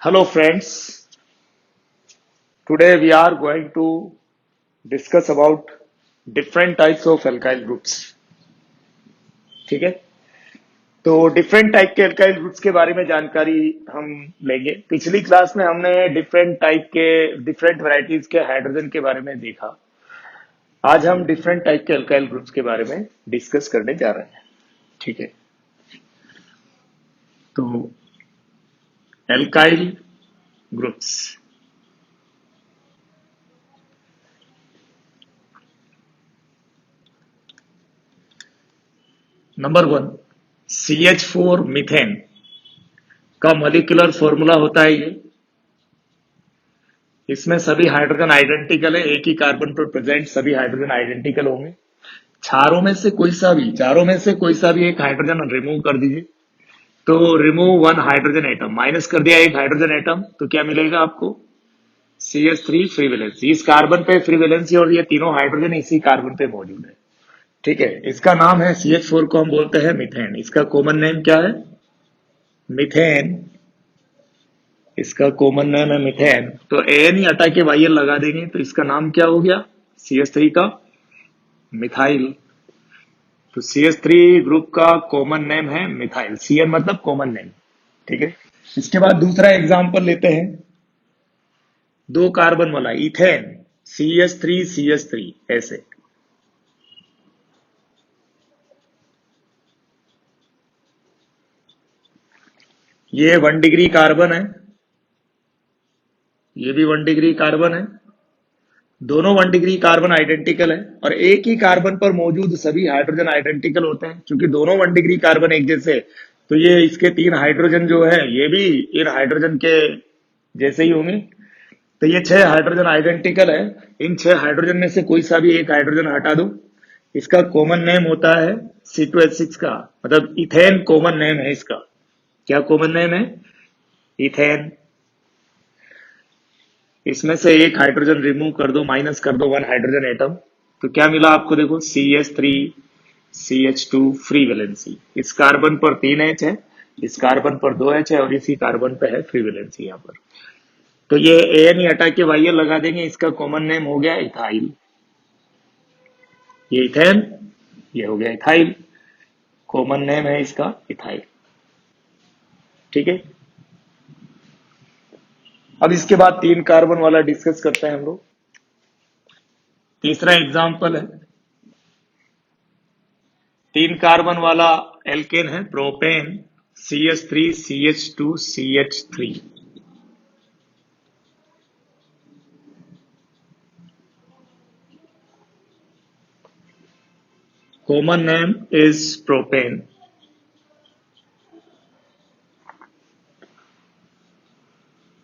Hello friends, today we are going to discuss about different types of alkyl groups. ठीक है, तो different type के alkyl groups के बारे में जानकारी हम लेंगे। पिछली क्लास में हमने डिफरेंट वैरायटीज के हाइड्रोजन के बारे में देखा। आज हम डिफरेंट टाइप के अल्काइल ग्रुप्स के बारे में डिस्कस करने जा रहे हैं। ठीक है, तो alkyl groups number 1, CH4 methane का मॉलिक्यूलर फॉर्मूला होता है ये। इसमें सभी हाइड्रोजन आइडेंटिकल है, एक ही कार्बन पर प्रेजेंट सभी हाइड्रोजन आइडेंटिकल होंगे। चारों में से कोई सा भी एक हाइड्रोजन रिमूव कर दीजिए, तो remove one hydrogen atom, minus कर दिया एक हाइड्रोजन एटम, तो क्या मिलेगा आपको? CH3 free valency. इस कार्बन पे फ्री वैलेंसी और ये तीनों हाइड्रोजन इसी कार्बन पे मौजूद है। ठीक है, इसका नाम है CH4 को हम बोलते हैं मीथेन। इसका कॉमन नेम क्या है? मीथेन। इसका कॉमन नेम है मीथेन। तो एन ही हटा के वाई लगा देंगे तो इसका नाम क्या हो गया? CH3 का मिथाइल। तो CH3 ग्रुप का कॉमन नेम है मिथाइल। CN मतलब कॉमन नेम। ठीक है, इसके बाद दूसरा एग्जांपल लेते हैं। 2 कार्बन वाला इथेन, CH3 ऐसे। ये 1 डिग्री कार्बन है, ये भी 1 डिग्री कार्बन है। दोनों 1 डिग्री कार्बन आइडेंटिकल है और एक ही कार्बन पर मौजूद सभी हाइड्रोजन आइडेंटिकल होते हैं। क्योंकि दोनों 1 डिग्री कार्बन एक जैसे, तो ये इसके 3 हाइड्रोजन जो है ये भी इन हाइड्रोजन के जैसे ही होंगे। तो ये 6 हाइड्रोजन आइडेंटिकल है। इन 6 हाइड्रोजन में से कोई सा भी एक हाइड्रोजन हटा दो, इसका कॉमन नेम होता है C2H6 का, मतलब इथेन कॉमन नेम है इसका। क्या कॉमन नेम है? इथेन। इसमें से एक हाइड्रोजन रिमूव कर दो, माइनस कर दो 1 हाइड्रोजन एटम, तो क्या मिला आपको? देखो CH3 CH2 फ्री वैलेंसी। इस कार्बन पर 3 H है, इस कार्बन पर 2 H है और इसी कार्बन पे है फ्री वैलेंसी यहाँ पर। तो ये एन ही हटा के वाई लगा देंगे, इसका कॉमन नेम हो गया इथाइल। ये इथेन, ये हो गया इथाइल। कॉमन नेम है इसका इथाइल। ठीक है, अब इसके बाद 3 कार्बन वाला डिस्कस करते हैं हम लोग। तीसरा एग्जांपल है, 3 कार्बन वाला एल्केन है propane, CH3 CH2 CH3। Common name is propane.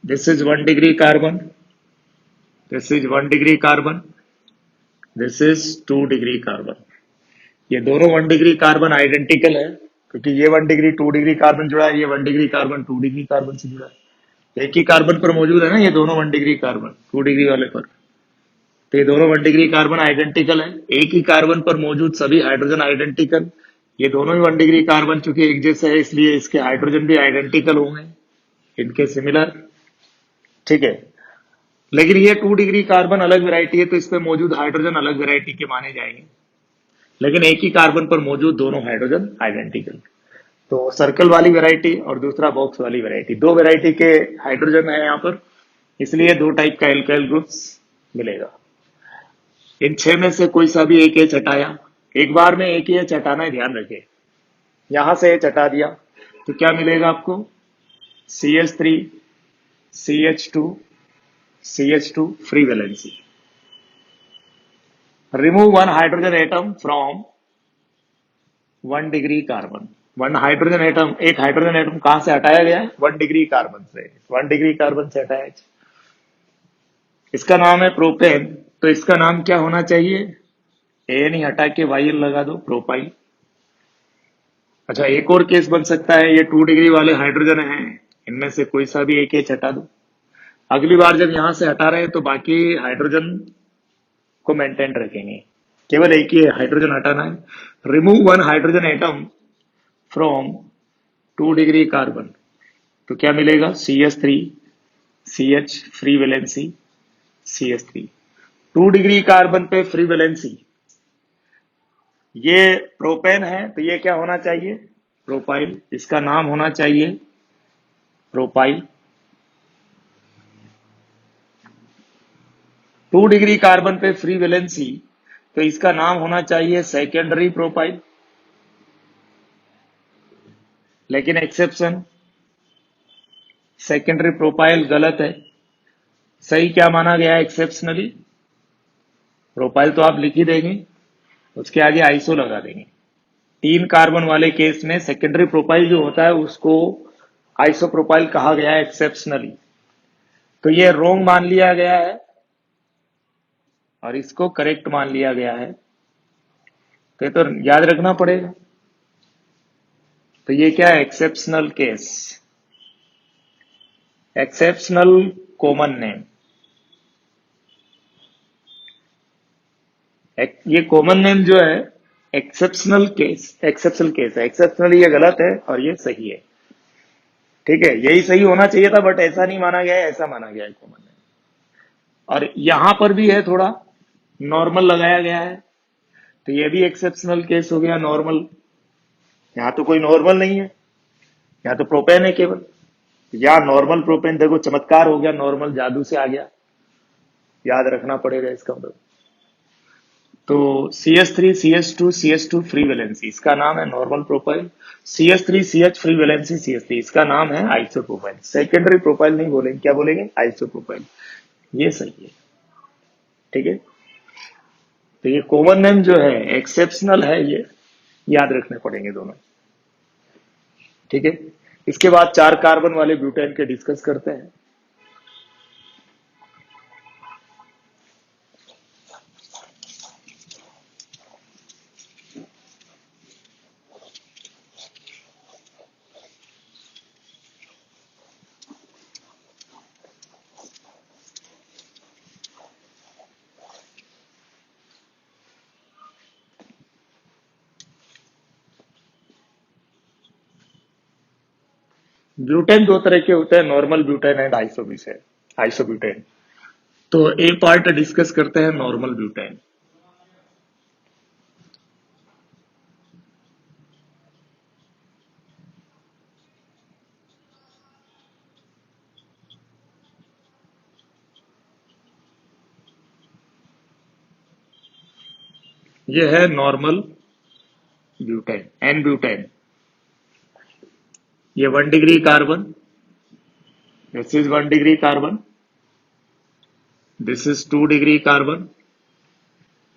This is 1 degree carbon. This is 1 degree carbon. This is 2 degree carbon. ये दोनों 1 डिग्री कार्बन आइडेंटिकल है, क्योंकि ये 1 डिग्री 2 डिग्री कार्बन जुड़ा है, ये 1 डिग्री कार्बन 2 डिग्री कार्बन से जुड़ा है। एक ही कार्बन पर मौजूद है ना ये दोनों 1 डिग्री कार्बन 2 डिग्री वाले पर। तो ये दोनों 1 डिग्री कार्बन आइडेंटिकल है। एक ही कार्बन पर मौजूद सभी हाइड्रोजन आइडेंटिकल। ये दोनों ही 1 डिग्री कार्बन चूंकि एक जैसे है, इसलिए इसके हाइड्रोजन भी आइडेंटिकल होंगे, इनके सिमिलर। ठीक है, लेकिन ये 2 डिग्री कार्बन अलग वैरायटी है, तो इसमें मौजूद हाइड्रोजन अलग वैरायटी के माने जाएंगे। लेकिन एक ही कार्बन पर मौजूद दोनों हाइड्रोजन आइडेंटिकल। तो सर्कल वाली वैरायटी और दूसरा बॉक्स वाली वैरायटी, 2 वैरायटी के हाइड्रोजन है यहाँ पर, इसलिए 2 टाइप का एल्काइल ग्रुप्स मिलेगा। इन 6 में से कोई सा भी एक एच हटाया, एक बार में एक ही एच हटाना है, ध्यान रखें। यहां से एच हटा दिया तो क्या मिलेगा आपको? CH3 CH2 CH2 free valency. Remove 1 hydrogen atom from 1 degree carbon. 1 hydrogen atom, एक हाइड्रोजन एटम कहां से हटाया गया है? 1 डिग्री कार्बन से। 1 डिग्री कार्बन से हटाया। इसका नाम है प्रोपेन, तो इसका नाम क्या होना चाहिए? एन ही हटा के वाई लगा दो, प्रोपाइल। अच्छा, एक और केस बन सकता है, ये 2 डिग्री वाले हाइड्रोजन हैं, इनमें से कोई सा भी एक एच हटा दो। अगली बार जब यहां से हटा रहे हैं तो बाकी हाइड्रोजन को मेंटेन रखेंगे, केवल एक ही हाइड्रोजन हटाना है। Remove 1 hydrogen atom from 2 degree carbon, तो क्या मिलेगा? CH3 CH free valency CH3। 2 degree carbon पे फ्री वैलेंसी, ये प्रोपेन है तो ये क्या होना चाहिए, प्रोपाइल। इसका नाम होना चाहिए प्रोपाइल। 2 डिग्री कार्बन पे फ्री वैलेंसी तो इसका नाम होना चाहिए सेकेंडरी प्रोपाइल। लेकिन एक्सेप्शन, सेकेंडरी प्रोपाइल गलत है। सही क्या माना गया है एक्सेप्शनली, प्रोपाइल तो आप लिख ही देंगे, उसके आगे आइसो लगा देंगे। 3 कार्बन वाले केस में सेकेंडरी प्रोपाइल जो होता है उसको आइसो प्रोपाइल कहा गया है एक्सेप्शनली। तो ये रोंग मान लिया गया है और इसको करेक्ट मान लिया गया है, तो ये तो याद रखना पड़ेगा। तो ये क्या है, exceptional case, exceptional common name. ये कॉमन नेम जो है एक्सेप्शनल केस, एक्सेप्शनल केस है। एक्सेप्शनल ये गलत है और ये सही है, ठीक है, यही सही होना चाहिए था बट ऐसा नहीं माना गया है, ऐसा माना गया है कॉमन नेम। और यहां पर भी है थोड़ा नॉर्मल लगाया गया है, तो ये भी एक्सेप्शनल केस हो गया नॉर्मल। यहाँ तो कोई नॉर्मल नहीं है, यहाँ तो प्रोपेन है केवल। या नॉर्मल प्रोपेन, देखो चमत्कार हो गया, नॉर्मल जादू से आ गया, याद रखना पड़ेगा इसका मतलब। तो CH3 CH2 CH2 free valency, इसका नाम है normal propyl. CH3 CH free valency CH3, इसका नाम है आइसोप्रोपाइल। सेकेंडरी प्रोपाइल नहीं बोलेंगे, क्या बोलेंगे, आइसोप्रोपाइल। ये सही है, ठीक है। तो ये कॉमन नेम जो है एक्सेप्शनल है, ये याद रखने पड़ेंगे दोनों, ठीक है। इसके बाद 4 कार्बन वाले ब्यूटेन के डिस्कस करते हैं। ब्यूटेन 2 तरह के होते हैं, नॉर्मल ब्यूटेन एंड आइसोब्यूटेन। तो ए पार्ट डिस्कस करते हैं नॉर्मल ब्यूटेन। ये है नॉर्मल ब्यूटेन, एन ब्यूटेन। ये 1 degree carbon, this is 1 degree carbon, this is 2 degree carbon,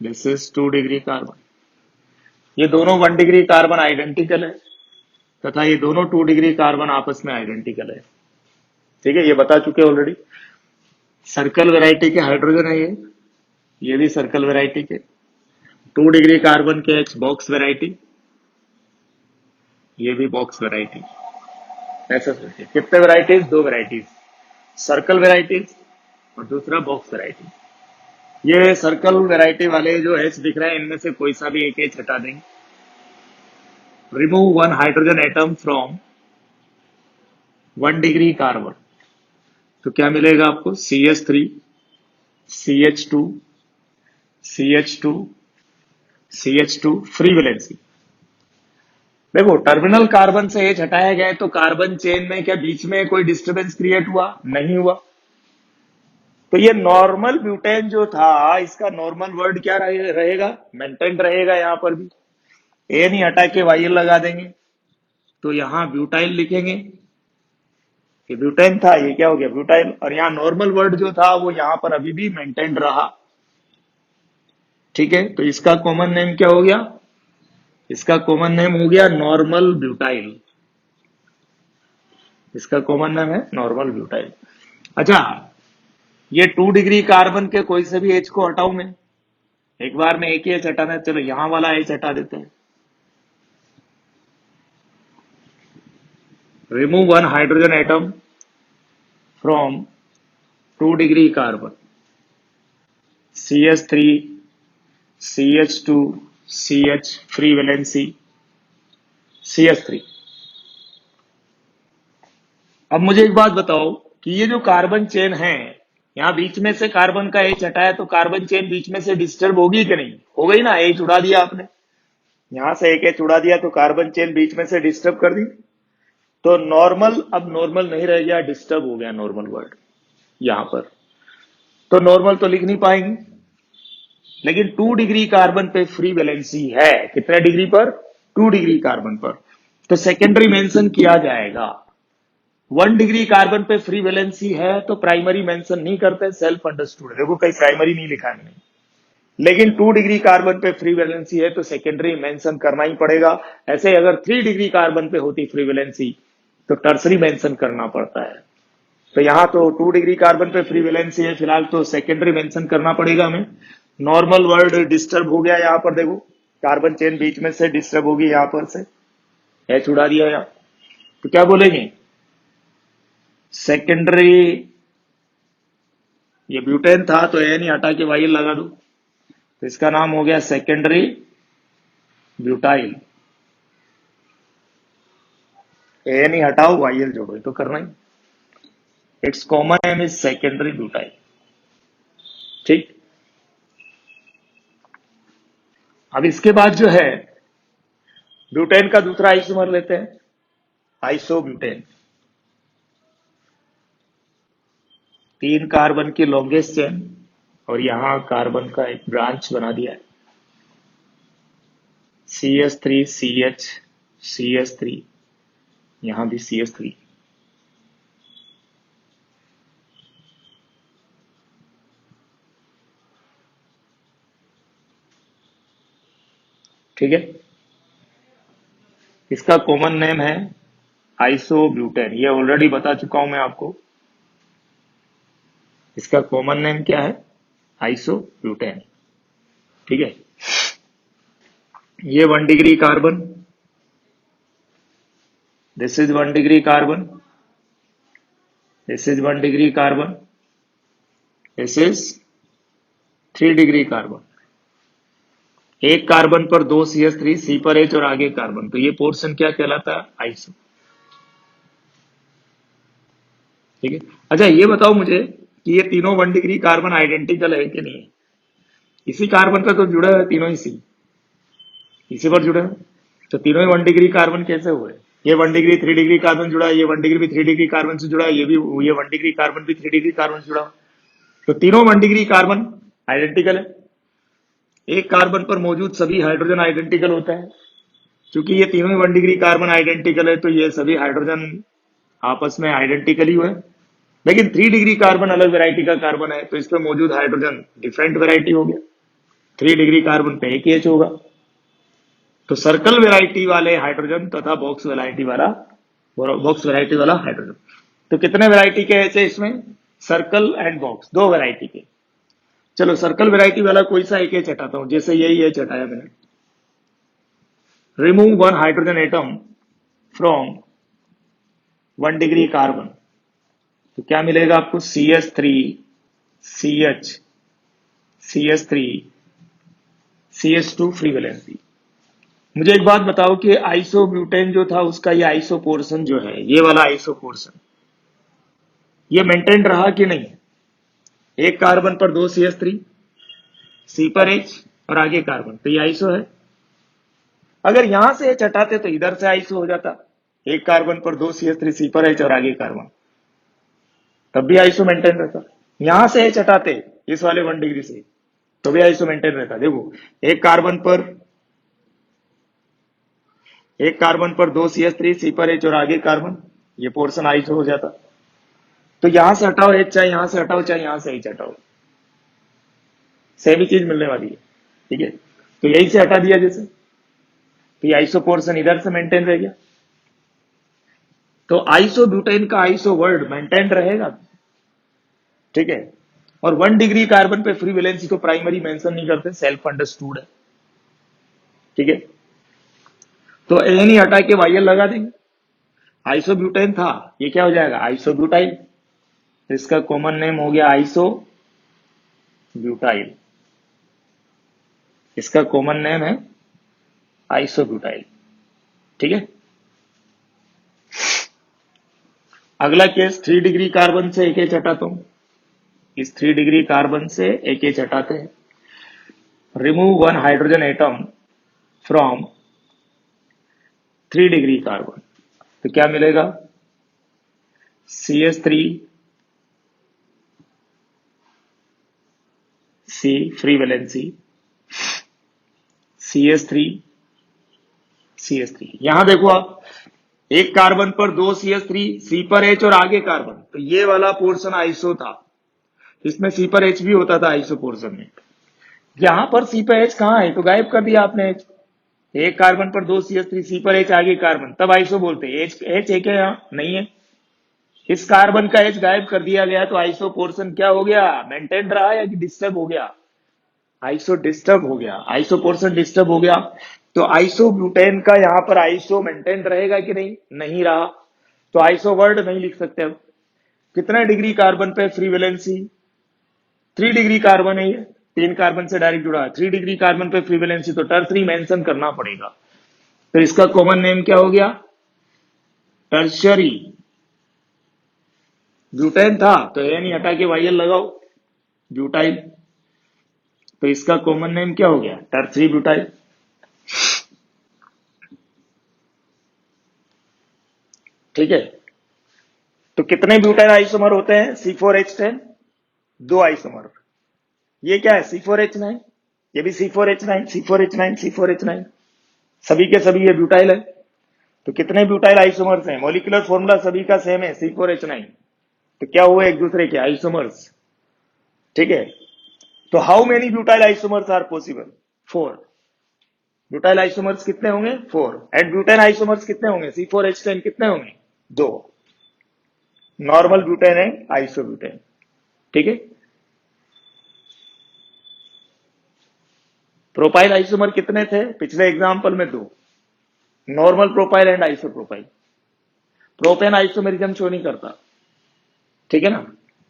this is 2 degree carbon. ये दोनों 1 डिग्री कार्बन आइडेंटिकल है तथा ये दोनों 2 डिग्री कार्बन आपस में आइडेंटिकल है, ठीक है, ये बता चुके ऑलरेडी। सर्कल वैरायटी के हाइड्रोजन है ये भी सर्कल वैरायटी के। 2 डिग्री कार्बन के H बॉक्स वैरायटी, ये भी बॉक्स वैरायटी। ऐसा सोचिए, कितने वैरायटीज, 2 वैरायटीज, सर्कल वैरायटीज और दूसरा बॉक्स वैरायटी। ये सर्कल वैरायटी वाले जो H दिख रहे हैं इनमें से कोई सा भी एक H हटा देंगे। Remove 1 hydrogen atom from 1 degree carbon, तो क्या मिलेगा आपको, CH3 CH2 CH2 CH2 free valency. देखो टर्मिनल कार्बन से H हटाया गया है तो कार्बन चेन में क्या बीच में कोई डिस्टरबेंस क्रिएट हुआ, नहीं हुआ। तो ये नॉर्मल ब्यूटेन जो था इसका नॉर्मल वर्ड क्या रहेगा, मेंटेन रहेगा। यहां पर भी ए नहीं हटा के वाई लगा देंगे, तो यहां ब्यूटाइल लिखेंगे कि ब्यूटेन था, ये क्या हो गया ब्यूटाइल। और यहाँ नॉर्मल वर्ड जो था वो यहां पर अभी भी मेंटेन रहा, ठीक है। तो इसका कॉमन नेम क्या हो गया, इसका कॉमन नेम हो गया नॉर्मल ब्यूटाइल। इसका कॉमन नेम है नॉर्मल ब्यूटाइल। अच्छा, ये 2 डिग्री कार्बन के कोई से भी H को हटाऊं मैं, एक बार में एक ही H हटाना है, चलो यहां वाला H हटा देते हैं। Remove 1 hydrogen atom from 2 degree carbon, CH3 CH2 CH free valency CH3। अब मुझे एक बात बताओ, कि ये जो कार्बन चेन है, यहाँ बीच में से कार्बन का एच हटाया तो कार्बन चेन बीच में से डिस्टर्ब होगी कि नहीं? हो गई ना, एच उड़ा दिया आपने, यहां से एक एच उड़ा दिया तो कार्बन चेन बीच में से डिस्टर्ब कर दी। तो नॉर्मल अब नॉर्मल नहीं रह गया, डिस्टर्ब हो गया नॉर्मल वर्ड यहां पर। तो नॉर्मल तो लिख नहीं पाएंगे, लेकिन 2 डिग्री कार्बन पे फ्री वैलेंसी है। कितने डिग्री पर? 2 डिग्री कार्बन पर। तो सेकेंडरी मेंशन किया जाएगा। 1 डिग्री कार्बन पे फ्री वैलेंसी है तो प्राइमरी मेंशन नहीं करते, सेल्फ अंडरस्टूड। देखो कहीं प्राइमरी नहीं लिखा है, लेकिन 2 डिग्री कार्बन पे फ्री वैलेंसी है तो सेकेंडरी मेंशन करना ही पड़ेगा। ऐसे अगर 3 डिग्री कार्बन पे होती फ्री वैलेंसी तो टर्सरी मेंशन करना पड़ता है। तो यहां तो 2 डिग्री कार्बन पे फ्री वैलेंसी है फिलहाल, तो सेकेंडरी मेंशन करना पड़ेगा हमें। नॉर्मल वर्ड डिस्टर्ब हो गया यहां पर, देखो कार्बन चेन बीच में से डिस्टर्ब होगी, यहां पर से एच उड़ा दिया यहां। तो क्या बोलेंगे? सेकेंडरी, ये ब्यूटेन था तो एन ही हटा के वाइल लगा दो, तो इसका नाम हो गया सेकेंडरी ब्यूटाइल। एन ही हटाओ वाइल जोड़ो, ये तो करना ही। It's common name is secondary butyl. ठीक, अब इसके बाद जो है ब्यूटेन का दूसरा आइसोमर लेते हैं, आइसोब्यूटेन। 3 कार्बन की लॉन्गेस्ट चेन और यहां कार्बन का एक ब्रांच बना दिया है, CH3 CH CH3, यहां भी CH3। ठीक है, इसका कॉमन नेम है आइसोब्यूटेन। ये ऑलरेडी बता चुका हूं मैं आपको, इसका कॉमन नेम क्या है? आइसोब्यूटेन। ठीक है, ये 1 degree carbon, this is 1 degree carbon, this is 1 degree carbon, this is 3 degree carbon. एक कार्बन पर 2 CH3, सी पर एच और आगे कार्बन, तो ये पोर्शन क्या कहलाता है? आइसो। ठीक है, अच्छा ये बताओ मुझे कि ये तीनों 1 डिग्री कार्बन आइडेंटिकल है कि नहीं? इसी कार्बन का तो जुड़ा है, तीनों इसी पर जुड़ा है, तो तीनों ही 1 डिग्री कार्बन कैसे हुए? ये 1 डिग्री 3 डिग्री कार्बन जुड़ा है, ये 1 डिग्री भी 3 डिग्री कार्बन से जुड़ा है, ये 1 डिग्री कार्बन भी 3 डिग्री कार्बन से जुड़ा है। तो तीनों 1 डिग्री कार्बन आइडेंटिकल है। एक कार्बन पर मौजूद सभी हाइड्रोजन आइडेंटिकल होता है। क्योंकि ये तीनों ही 1 डिग्री कार्बन आइडेंटिकल है तो ये सभी हाइड्रोजन आपस में आइडेंटिकली हुए। लेकिन 3 डिग्री कार्बन अलग वैरायटी का कार्बन है तो इसमें मौजूद हाइड्रोजन डिफरेंट वैरायटी हो गया। 3 डिग्री कार्बन पे एक एच होगा। तो सर्कल वैरायटी वाले हाइड्रोजन तथा बॉक्स वैरायटी वाला हाइड्रोजन। तो कितने वैरायटी के एच है इसमें? सर्कल एंड बॉक्स, 2 वैरायटी के। चलो सर्कल वैरायटी वाला कोई सा एक एच हटाता हूं, जैसे यही एच हटाया मैंने। Remove 1 hydrogen atom from 1 degree carbon, तो क्या मिलेगा आपको? CH3 CH CH3 CH2 free valency. मुझे एक बात बताओ कि आइसोब्यूटेन जो था उसका ये आइसो पोर्शन जो है, ये वाला आइसो पोर्शन, ये मेंटेन रहा कि नहीं? एक कार्बन पर 2 CH3, सी पर एच और आगे कार्बन, तो ये आइसो है। अगर यहां से एच हटाते तो इधर से आइसो हो जाता, एक कार्बन पर 2 CH3, सी पर एच और आगे कार्बन, तब भी आइसो मेंटेन रहता। यहां से एच हटाते इस वाले 1 डिग्री से तो भी आइसो मेंटेन रहता। देखो एक कार्बन पर 2 CH3, सी पर एच और आगे कार्बन, ये पोर्शन आइसो हो जाता। तो यहां से हटाओ एच, चाहे यहां से हटाओ चाहे यहां से एच हटाओ, सेम ही चीज मिलने वाली है। ठीक है, तो यही से हटा दिया जैसे, तो ये आइसो पोर्शन इधर से मेंटेन रह गया। तो आइसोब्यूटेन का आइसो वर्ड मेंटेन रहेगा। ठीक है, और 1 डिग्री कार्बन पे फ्री वैलेंसी को प्राइमरी मेंशन नहीं करते, सेल्फ अंडरस्टूड है। ठीक है, तो एन ही हटा के वाइल लगा देंगे। आइसोब्यूटेन था, ये क्या हो जाएगा? आइसोब्यूटाइल। इसका कॉमन नेम हो गया आइसोब्यूटाइल। इसका कॉमन नेम है आइसोब्यूटाइल। ठीक है, अगला केस 3 डिग्री कार्बन से एक एच हटाता हूं। इस 3 डिग्री कार्बन से एक एच हटाते हैं। Remove one hydrogen atom from 3 degree carbon, तो क्या मिलेगा? CH3 C free valency, CH3 CH3। यहां देखो आप, एक कार्बन पर 2 CH3, C पर H और आगे कार्बन, तो ये वाला पोर्शन आइसो था, इसमें C पर H भी होता था आइसो पोर्शन में। यहां पर C पर H कहां है? तो गायब कर दिया आपने H। एक कार्बन पर 2 CH3, C पर H आगे कार्बन, तब आइसो बोलते हैं। H एक है, यहां नहीं है। इस कार्बन का H गायब कर दिया गया, तो आइसो पोर्शन क्या हो गया? मेंटेन रहा या कि डिस्टर्ब हो गया? आइसो डिस्टर्ब हो गया, आइसो पोर्शन डिस्टर्ब हो गया। तो आइसो ब्यूटेन का यहां पर आइसो मेंटेन रहेगा कि नहीं? नहीं रहा, तो आइसो वर्ड नहीं लिख सकते अब। कितने डिग्री कार्बन पे फ्री वैलेंसी? 3 डिग्री कार्बन है ये, 3 कार्बन से डायरेक्ट जुड़ा है। 3 डिग्री कार्बन पे फ्री वैलेंसी, तो टर्सरी मेंशन करना पड़ेगा। तो इसका कॉमन नेम क्या हो गया? टर्शरी। ब्यूटेन था तो एन ही हटा के वाईएल लगाओ, ब्यूटाइल। तो इसका कॉमन नेम क्या हो गया? Tertiary butyl. ठीक है, तो कितने ब्यूटाइल आइसोमर होते हैं? C4H10, 2 isomer. ये क्या है? C4H9, ये भी C4H9, C4H9, C4H9, सभी के सभी ये ब्यूटाइल है। तो कितने ब्यूटाइल आइसोमर्स हैं? मॉलिक्यूलर फॉर्मूला सभी का सेम है, C4H9। तो क्या हुए? एक दूसरे के आइसोमर्स। ठीक है, तो how many butyl isomers are possible? 4। Butyl isomers कितने होंगे? 4। एंड ब्यूटेन आइसोमर्स कितने होंगे? C4H10 कितने होंगे? 2। नॉर्मल ब्यूटेन है, आइसोब्यूटेन। ठीक है, प्रोपाइल आइसोमर कितने थे पिछले एग्जांपल में? 2। Normal propyl and isopropyl. Propane isomerism show नहीं करता, ठीक है ना,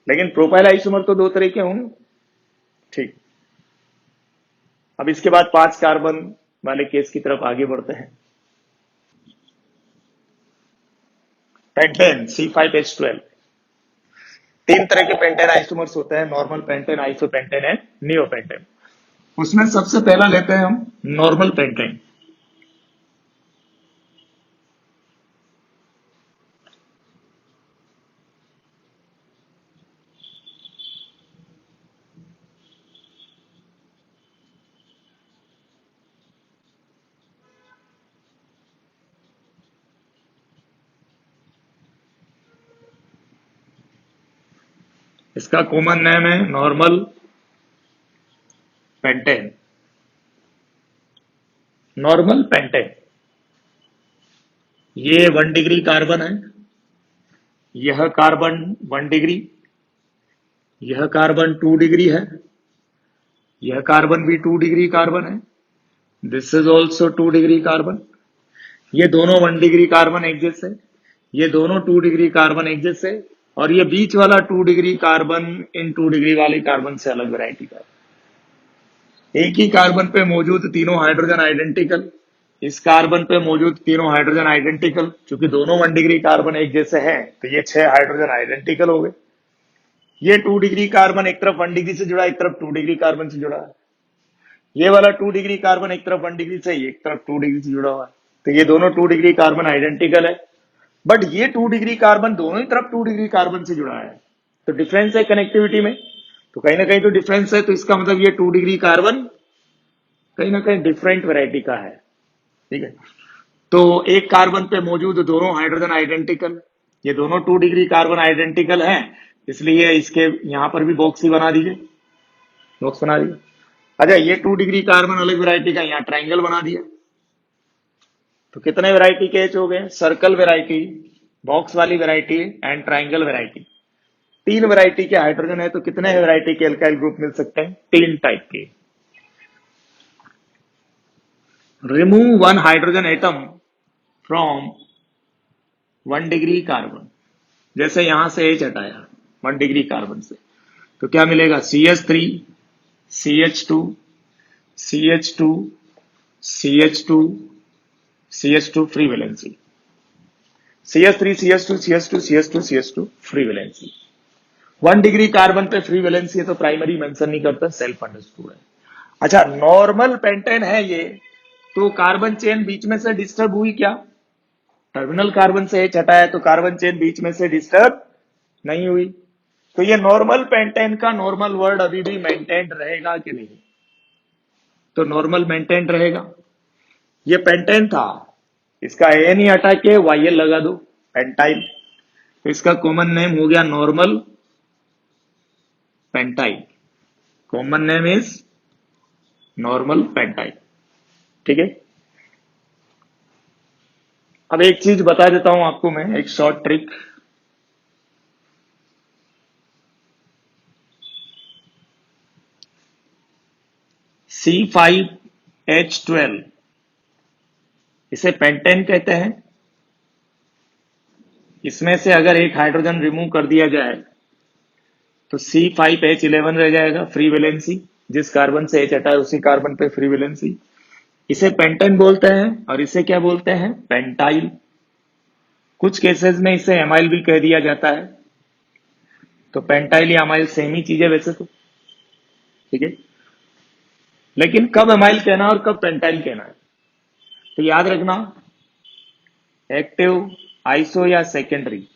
लेकिन प्रोपाइल आइसोमर तो 2 तरह के होंगे। ठीक, अब इसके बाद 5 कार्बन वाले केस की तरफ आगे बढ़ते हैं। Pentane C5H12। 3 तरह के पेंटेन आइसोमर्स होते हैं, normal pentane, isopentane and neopentane. उसमें सबसे पहला लेते हैं हम नॉर्मल पेंटेन। इसका कॉमन नेम है नॉर्मल पेंटेन। नॉर्मल पेंटेन, ये 1 डिग्री कार्बन है, यह कार्बन 1 डिग्री, यह कार्बन 2 डिग्री है, यह कार्बन भी 2 डिग्री कार्बन है, this is also 2 degree carbon. ये दोनों 1 डिग्री कार्बन एक जैसे, ये दोनों 2 डिग्री कार्बन एक जैसे, और ये बीच वाला 2 डिग्री कार्बन इन 2 डिग्री वाले कार्बन से अलग वैरायटी का। एक ही कार्बन पे मौजूद तीनों हाइड्रोजन आइडेंटिकल, इस कार्बन पे मौजूद तीनों हाइड्रोजन आइडेंटिकल, क्योंकि दोनों 1 डिग्री कार्बन एक जैसे हैं, तो ये 6 हाइड्रोजन आइडेंटिकल हो गए। ये 2 डिग्री कार्बन एक तरफ 1 डिग्री से जुड़ा, एक तरफ 2 डिग्री कार्बन से जुड़ा है। ये वाला 2 डिग्री कार्बन एक तरफ 1 डिग्री से, एक तरफ 2 डिग्री से जुड़ा हुआ है, तो ये दोनों 2 डिग्री कार्बन आइडेंटिकल है। बट ये 2 डिग्री कार्बन दोनों ही तरफ 2 डिग्री कार्बन से जुड़ा है, तो डिफरेंस है कनेक्टिविटी में, तो कहीं ना कहीं तो डिफरेंस है, तो इसका मतलब ये 2 डिग्री कार्बन कहीं ना कहीं डिफरेंट वैरायटी का है। ठीक है, तो एक कार्बन पे मौजूद दोनों हाइड्रोजन आइडेंटिकल, ये दोनों 2 डिग्री कार्बन आइडेंटिकल हैं, इसलिए इसके यहां पर भी बॉक्स ही बना दीजिए, बॉक्स बना दीजिए। अच्छा, ये 2 डिग्री कार्बन अलग वैरायटी का, यहाँ ट्राइंगल बना दिया। तो कितने वैरायटी के एच हो गए? सर्कल वैरायटी, बॉक्स वाली variety and triangle variety. 3 variety के हाइड्रोजन है, तो कितने वैरायटी के एल्काइल ग्रुप मिल सकते हैं? 3 टाइप के। Remove one hydrogen atom from 1 degree carbon, जैसे यहां से एच हटाया 1 डिग्री कार्बन से, तो क्या मिलेगा? CH3 CH2 CH2 CH2 CH2 free valency, CS3 CS2 CS2 CS2 CS2 free valency. 1 degree carbon पे फ्री वैलेंसी है तो प्राइमरी मेंशन नहीं करता, सेल्फ अंडरस्टूड है। अच्छा, नॉर्मल पेंटेन है ये, तो कार्बन चेन बीच में से डिस्टर्ब हुई क्या? टर्मिनल कार्बन से H हटाया तो कार्बन चेन बीच में से डिस्टर्ब नहीं हुई। तो ये नॉर्मल पेंटेन का नॉर्मल वर्ड अभी भी मेंटेन्ड रहेगा कि नहीं? तो नॉर्मल मेंटेन्ड रहेगा। ये पेंटेन था, इसका ए नहीं हटा के YL लगा दो, पेंटाइल। तो इसका कॉमन नेम हो गया normal pentyl. Common name is normal pentyl. ठीक है। अब एक चीज बता देता हूं आपको मैं, एक शॉर्ट ट्रिक। C5H12 इसे पेंटेन कहते हैं। इसमें से अगर एक हाइड्रोजन रिमूव कर दिया जाए तो C5H11 रह जाएगा, फ्री वैलेंसी। जिस कार्बन से H हटा है उसी कार्बन पे फ्री वैलेंसी। इसे पेंटेन बोलते हैं और इसे क्या बोलते हैं? पेंटाइल। कुछ केसेस में इसे एमाइल भी कह दिया जाता है। तो पेंटाइल या अमाइल सेम ही चीज है वैसे तो। ठीक है, लेकिन कब अमाइल कहना और कब पेंटाइल कहना है तो याद रखना, एक्टिव आइसो या secondary.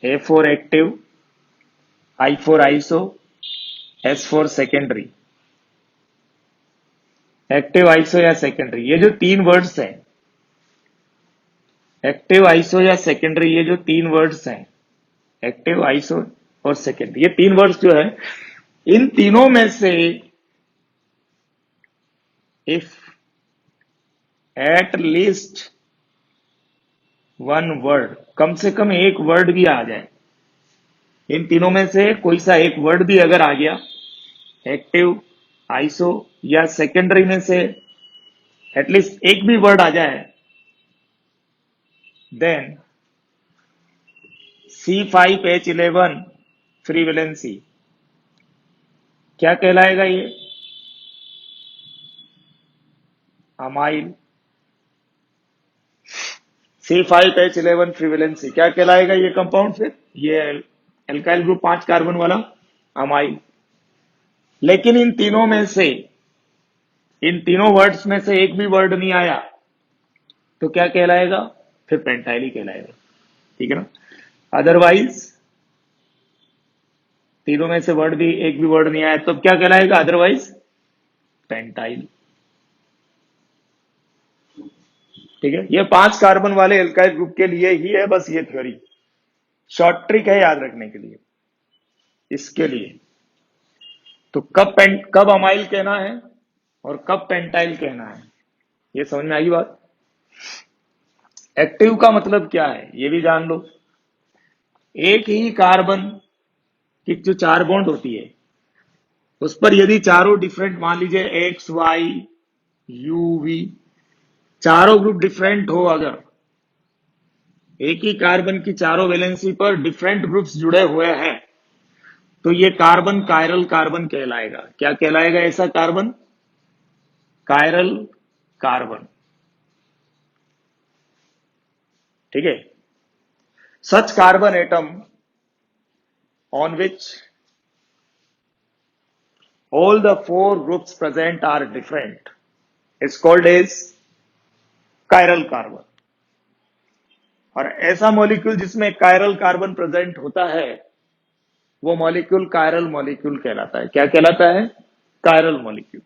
A4 active, I4 iso, S4 secondary. Active iso या सेकेंडरी, ये जो तीन वर्ड्स हैं, एक्टिव आइसो या सेकेंडरी, ये जो तीन वर्ड्स हैं, एक्टिव आइसो और सेकेंडरी, ये तीन वर्ड्स जो है, इन तीनों में से if at least one word, कम से कम एक वर्ड भी आ जाए, इन तीनों में से कोई सा एक वर्ड भी अगर आ गया, एक्टिव आइसो या सेकेंडरी में से एटलीस्ट एक भी वर्ड आ जाए, देन C5H11 फ्री वैलेंसी क्या कहलाएगा? ये अमाइल। C5H11 फ्री वैलेंसी क्या कहलाएगा ये कंपाउंड? फिर ये एल्काइल ग्रुप 5 कार्बन वाला अमाइल। लेकिन इन तीनों में से, इन तीनों वर्ड्स में से एक भी वर्ड नहीं आया तो क्या कहलाएगा? फिर पेंटाइल ही कहलाएगा। ठीक है ना? अदरवाइज तीनों में से वर्ड भी, एक भी वर्ड नहीं आया तो क्या कहलाएगा? Otherwise pentyl. ठीक है, ये 5 कार्बन वाले एल्काइल ग्रुप के लिए ही है बस ये थ्योरी। शॉर्ट ट्रिक है याद रखने के लिए, इसके लिए। तो कब अमाइल कहना है और कब पेंटाइल कहना है, ये समझ में आई बात? एक्टिव का मतलब क्या है ये भी जान लो। एक ही कार्बन की जो 4 बॉन्ड होती है उस पर यदि चारों डिफरेंट, मान लीजिए एक्स वाई यू वी, चारों ग्रुप डिफरेंट हो, अगर एक ही कार्बन की चारों वैलेंसी पर डिफरेंट ग्रुप्स जुड़े हुए हैं तो ये कार्बन कायरल कार्बन कहलाएगा। क्या कहलाएगा ऐसा कार्बन? Chiral carbon. ठीक है। Such carbon atom on which all the 4 groups present are different is called as chiral carbon। और ऐसा मॉलिक्यूल जिसमें कायरल कार्बन प्रेजेंट होता है वो मॉलिक्यूल कायरल मॉलिक्यूल कहलाता है। क्या कहलाता है? Chiral molecule.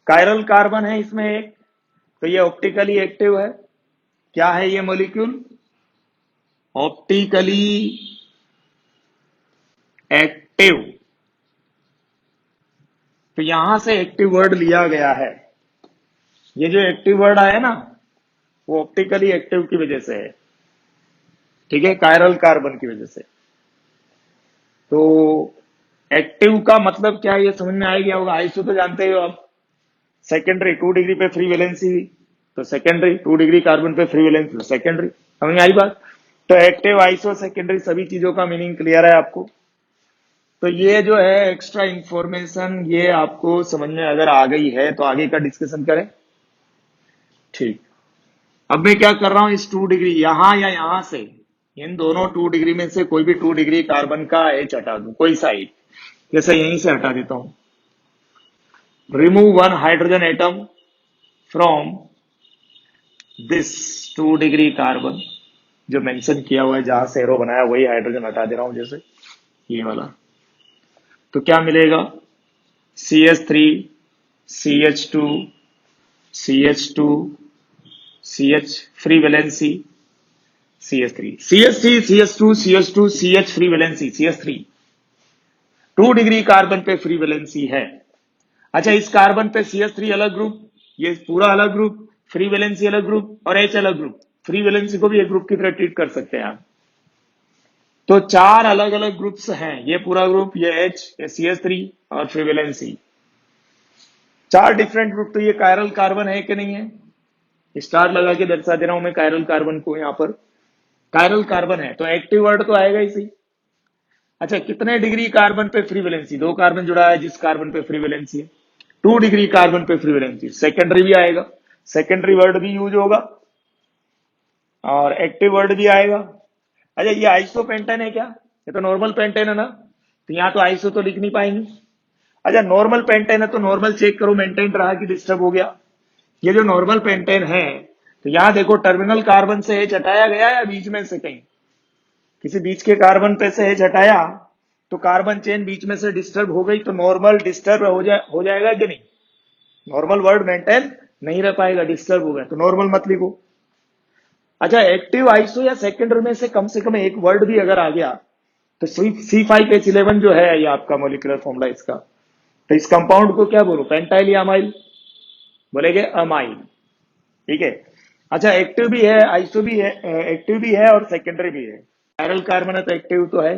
कायरल कार्बन है इसमें एक, तो ये ऑप्टिकली एक्टिव है। क्या है ये मॉलिक्यूल? Optically active. तो यहां से एक्टिव वर्ड लिया गया है। ये जो एक्टिव वर्ड आया ना वो ऑप्टिकली एक्टिव की वजह से है। ठीक है, कायरल कार्बन की वजह से। तो एक्टिव का मतलब क्या है ये समझ में आ गया होगा। आइसो तो जानते ही हो आप, सेकेंडरी 2 डिग्री पे फ्री वैलेंसी, तो सेकेंडरी 2 डिग्री कार्बन पे फ्री वैलेंसी, तो सेकेंडरी। समझ में आई बात? तो एक्टिव आइसो सेकेंडरी सभी चीजों का मीनिंग क्लियर है आपको। तो ये जो है एक्स्ट्रा इंफॉर्मेशन ये आपको समझ में अगर आ गई है तो आगे का डिस्कशन करें। ठीक। अब मैं क्या कर रहा हूं, इस 2 डिग्री यहां या यहां से, इन दोनों 2 डिग्री में से कोई भी 2 डिग्री कार्बन का एच हटा दूं, कोई सा एक, जैसे यहीं से हटा देता हूं। Remove one hydrogen atom from this 2 degree carbon, जो मेंशन किया हुआ है, जहां से एरो बनाया वही हाइड्रोजन हटा दे रहा हूं, जैसे ये वाला। तो क्या मिलेगा, CH3 CH2 CH2 CH free valency CH3 CH3 CH2 CH2 CH free valency CH3, 2 degree carbon पे फ्री वैलेंसी है। अच्छा, इस कार्बन पे CH3 अलग ग्रुप, ये पूरा अलग ग्रुप, फ्री वैलेंसी अलग ग्रुप और H अलग ग्रुप। फ्री वैलेंसी को भी एक ग्रुप की तरह ट्रीट कर सकते हैं आप। तो 4 अलग अलग ग्रुप्स हैं, ये पूरा ग्रुप, ये H, ये CH3 और फ्री वैलेंसी, 4 डिफरेंट ग्रुप। तो ये कायरल कार्बन है कि नहीं है, स्टार लगा के दर्शा दे रहा हूं मैं कायरल कार्बन को, यहां पर कायरल कार्बन है तो एक्टिव वर्ड तो आएगा इसी। अच्छा, कितने डिग्री कार्बन पे फ्री वैलेंसी, 2 कार्बन जुड़ा है जिस कार्बन पे फ्री वैलेंसी है, 2 डिग्री कार्बन पे फ्री वैलेंसी। सेकेंडरी भी आएगा, सेकेंडरी वर्ड भी यूज होगा और एक्टिव वर्ड भी आएगा। अच्छा, ये आइसोपेंटेन है क्या, ये तो नॉर्मल पेंटेन है ना, तो यहां तो आइसो तो लिख नहीं पाएंगे। अच्छा, नॉर्मल पेंटेन है तो नॉर्मल चेक करो, मेंटेन रहा कि डिस्टर्ब हो गया। ये जो नॉर्मल पेंटेन है, तो यहां देखो टर्मिनल कार्बन से एच हटाया गया या बीच में से कहीं, किसी बीच के कार्बन पे से एच हटाया तो कार्बन चेन बीच में से डिस्टर्ब हो गई, तो नॉर्मल डिस्टर्ब हो जाएगा कि नहीं, नॉर्मल वर्ड मेंटेन नहीं रह पाएगा, डिस्टर्ब हो गया तो नॉर्मल मत लिखो। अच्छा, एक्टिव आइसो या सेकेंडरी में से कम एक वर्ड भी अगर आ गया तो C5H11 जो है ये आपका मोलिकुलर फॉर्मूला इसका, तो इस कंपाउंड को क्या बोलो, पेंटाइल या अमाइल, बोलेगे अमाइल, ठीक है। अच्छा, एक्टिव भी है, आइसो भी है, एक्टिव भी है और सेकेंडरी भी है। कायरल कार्बन है तो एक्टिव तो है,